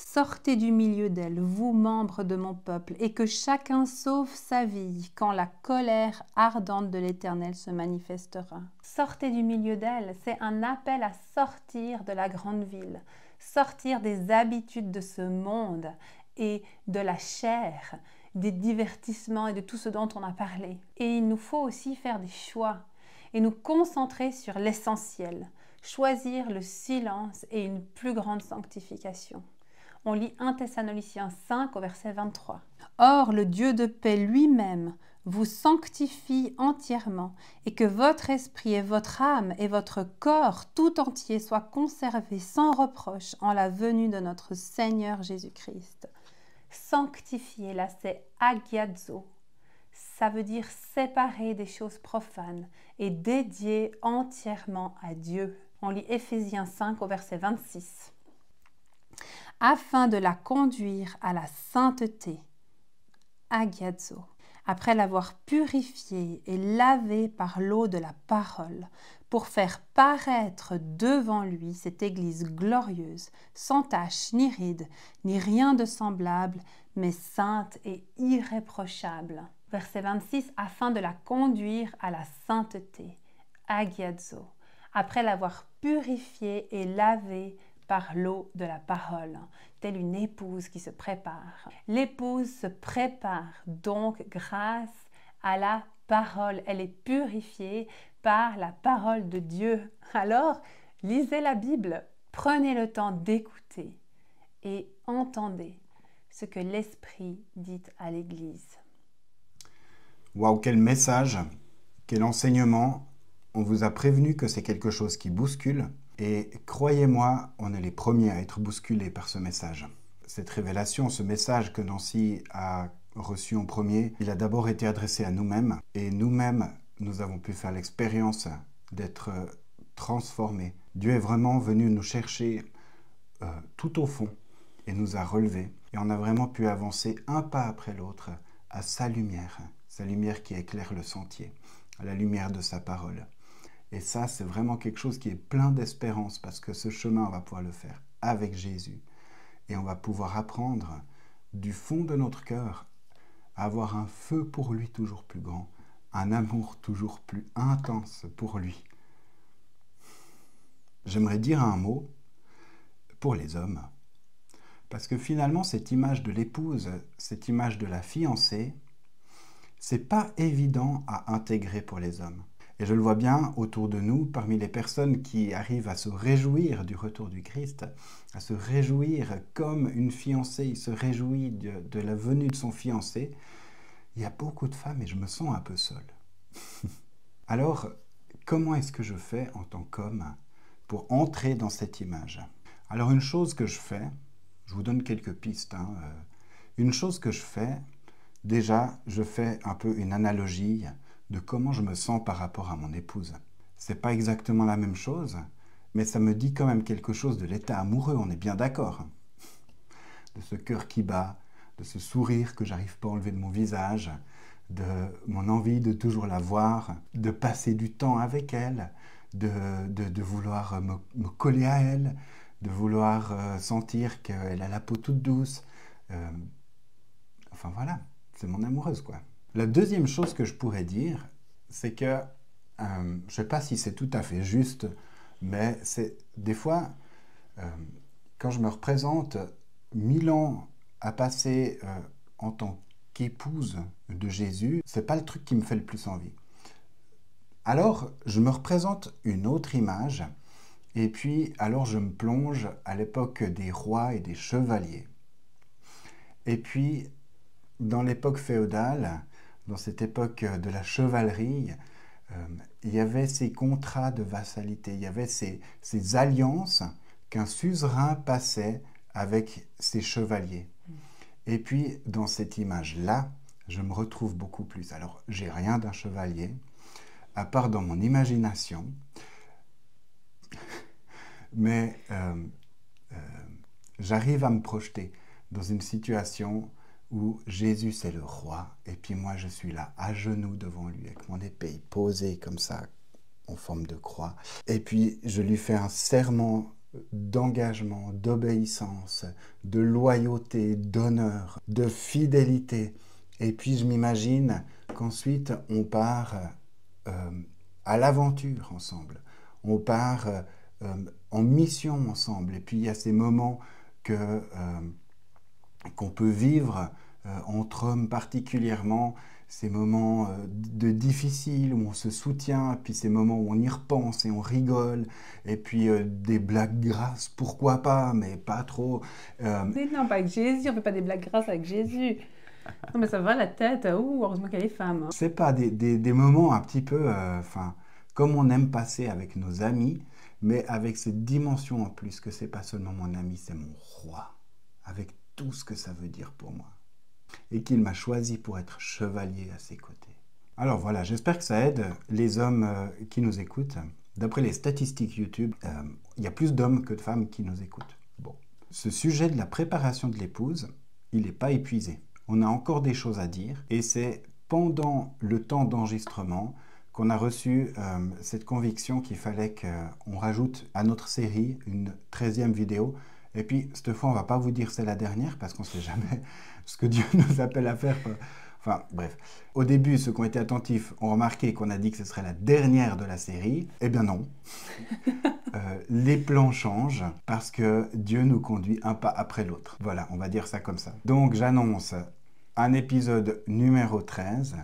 Sortez du milieu d'elle, vous membres de mon peuple, et que chacun sauve sa vie quand la colère ardente de l'Éternel se manifestera. Sortez du milieu d'elle, c'est un appel à sortir de la grande ville, sortir des habitudes de ce monde et de la chair, des divertissements et de tout ce dont on a parlé. Et il nous faut aussi faire des choix et nous concentrer sur l'essentiel, choisir le silence et une plus grande sanctification. On lit 1 Thessaloniciens 5 au verset 23. Or, le Dieu de paix lui-même vous sanctifie entièrement et que votre esprit et votre âme et votre corps tout entier soient conservés sans reproche en la venue de notre Seigneur Jésus-Christ. Sanctifier, là, c'est agiazo. Ça veut dire séparer des choses profanes et dédier entièrement à Dieu. On lit Éphésiens 5 au verset 26. Afin de la conduire à la sainteté, agiazo, après l'avoir purifiée et lavée par l'eau de la parole, pour faire paraître devant lui cette Église glorieuse, sans tache ni ride, ni rien de semblable, mais sainte et irréprochable. Verset 26, afin de la conduire à la sainteté, agiazo, après l'avoir purifiée et lavée par l'eau de la parole, telle une épouse qui se prépare. L'épouse se prépare donc grâce à la parole. Elle est purifiée par la parole de Dieu. Alors, lisez la Bible, prenez le temps d'écouter et entendez ce que l'Esprit dit à l'Église. Waouh, quel message, quel enseignement. On vous a prévenu que c'est quelque chose qui bouscule. Et croyez-moi, on est les premiers à être bousculés par ce message. Cette révélation, ce message que Nancy a reçu en premier, il a d'abord été adressé à nous-mêmes. Et nous-mêmes, nous avons pu faire l'expérience d'être transformés. Dieu est vraiment venu nous chercher tout au fond et nous a relevés. Et on a vraiment pu avancer un pas après l'autre à sa lumière qui éclaire le sentier, à la lumière de sa parole. Et ça, c'est vraiment quelque chose qui est plein d'espérance parce que ce chemin, on va pouvoir le faire avec Jésus. Et on va pouvoir apprendre du fond de notre cœur à avoir un feu pour lui toujours plus grand, un amour toujours plus intense pour lui. J'aimerais dire un mot pour les hommes. Parce que finalement, cette image de l'épouse, cette image de la fiancée, c'est pas évident à intégrer pour les hommes. Et je le vois bien autour de nous, parmi les personnes qui arrivent à se réjouir du retour du Christ, à se réjouir comme une fiancée se réjouit de la venue de son fiancé, il y a beaucoup de femmes et je me sens un peu seul. Alors, comment est-ce que je fais en tant qu'homme pour entrer dans cette image? Alors, une chose que je fais, je vous donne quelques pistes, une chose que je fais, déjà, je fais un peu une analogie de comment je me sens par rapport à mon épouse. C'est pas exactement la même chose, mais ça me dit quand même quelque chose de l'état amoureux, on est bien d'accord. De ce cœur qui bat, de ce sourire que j'arrive pas à enlever de mon visage, de mon envie de toujours la voir, de passer du temps avec elle, de vouloir me coller à elle, de vouloir sentir qu'elle a la peau toute douce. Enfin voilà, c'est mon amoureuse quoi. La deuxième chose que je pourrais dire, c'est que, je ne sais pas si c'est tout à fait juste, mais c'est des fois, quand je me représente 1000 ans à passer en tant qu'épouse de Jésus, c'est pas le truc qui me fait le plus envie. Alors, je me représente une autre image, et puis alors je me plonge à l'époque des rois et des chevaliers. Et puis, dans l'époque féodale, dans cette époque de la chevalerie, il y avait ces contrats de vassalité, il y avait ces alliances qu'un suzerain passait avec ses chevaliers. Et puis, dans cette image-là, je me retrouve beaucoup plus. Alors, j'ai rien d'un chevalier, à part dans mon imagination, mais j'arrive à me projeter dans une situation où Jésus c'est le roi, et puis moi je suis là à genoux devant lui, avec mon épée posée comme ça, en forme de croix. Et puis je lui fais un serment d'engagement, d'obéissance, de loyauté, d'honneur, de fidélité. Et puis je m'imagine qu'ensuite on part à l'aventure ensemble. On part en mission ensemble. Et puis il y a ces moments qu'on peut vivre entre hommes particulièrement, ces moments de difficiles où on se soutient, puis ces moments où on y repense et on rigole, et puis des blagues grasses, pourquoi pas, mais pas trop. Mais non, pas avec Jésus, on fait pas des blagues grasses avec Jésus. Non, mais ça va la tête, heureusement qu'elle est femme. Hein. C'est pas des moments un petit peu, comme on aime passer avec nos amis, mais avec cette dimension en plus que c'est pas seulement mon ami, c'est mon roi, avec tout ce que ça veut dire pour moi. Et qu'il m'a choisi pour être chevalier à ses côtés. Alors voilà, j'espère que ça aide les hommes qui nous écoutent. D'après les statistiques YouTube, il y a plus d'hommes que de femmes qui nous écoutent. Bon. Ce sujet de la préparation de l'épouse, il n'est pas épuisé. On a encore des choses à dire et c'est pendant le temps d'enregistrement qu'on a reçu cette conviction qu'il fallait qu'on rajoute à notre série une 13e vidéo. Et puis, cette fois, on ne va pas vous dire c'est la dernière parce qu'on ne sait jamais ce que Dieu nous appelle à faire. Enfin, bref. Au début, ceux qui ont été attentifs ont remarqué qu'on a dit que ce serait la dernière de la série. Eh bien non. Les plans changent parce que Dieu nous conduit un pas après l'autre. Voilà, on va dire ça comme ça. Donc, j'annonce un épisode numéro 13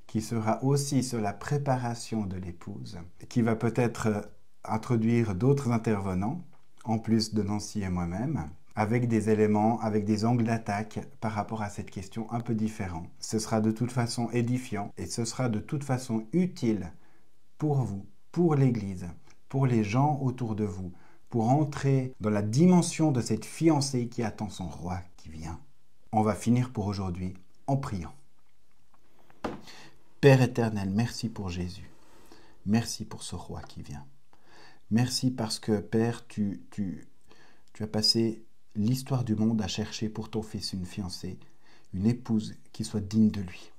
qui sera aussi sur la préparation de l'épouse, qui va peut-être introduire d'autres intervenants, en plus de Nancy et moi-même, avec des éléments, avec des angles d'attaque par rapport à cette question un peu différents. Ce sera de toute façon édifiant et ce sera de toute façon utile pour vous, pour l'Église, pour les gens autour de vous, pour entrer dans la dimension de cette fiancée qui attend son roi qui vient. On va finir pour aujourd'hui en priant. Père éternel, merci pour Jésus. Merci pour ce roi qui vient. Merci parce que, Père, tu as passé l'histoire du monde à chercher pour ton fils une fiancée, une épouse qui soit digne de lui.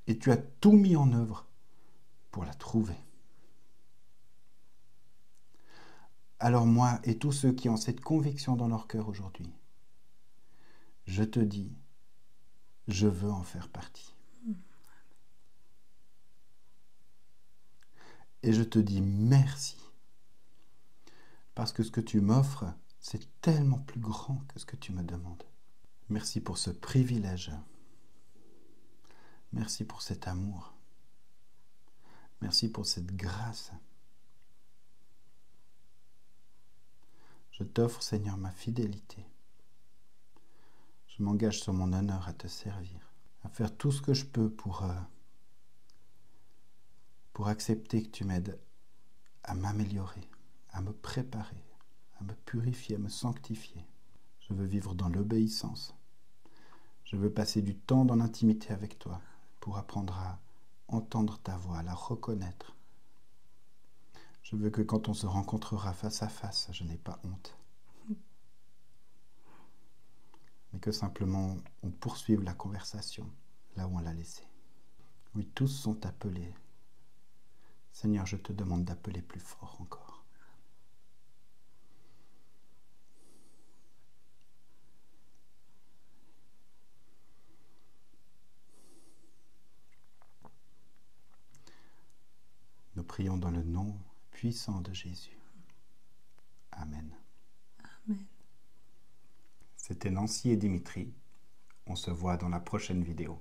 Et tu as tout mis en œuvre pour la trouver. Alors moi et tous ceux qui ont cette conviction dans leur cœur aujourd'hui, je te dis, je veux en faire partie. Et je te dis merci. Parce que ce que tu m'offres, c'est tellement plus grand que ce que tu me demandes. Merci pour ce privilège. Merci pour cet amour. Merci pour cette grâce. Je t'offre, Seigneur, ma fidélité. Je m'engage sur mon honneur à te servir, à faire tout ce que je peux pour accepter que tu m'aides à m'améliorer, à me préparer, à me purifier, à me sanctifier. Je veux vivre dans l'obéissance. Je veux passer du temps dans l'intimité avec toi pour apprendre à entendre ta voix, à la reconnaître. Je veux que quand on se rencontrera face à face, je n'ai pas honte. Mais que simplement on poursuive la conversation là où on l'a laissée. Oui, tous sont appelés. Seigneur, je te demande d'appeler plus fort encore. Nous prions dans le nom puissant de Jésus. Amen. Amen. C'était Nancy et Dimitri. On se voit dans la prochaine vidéo.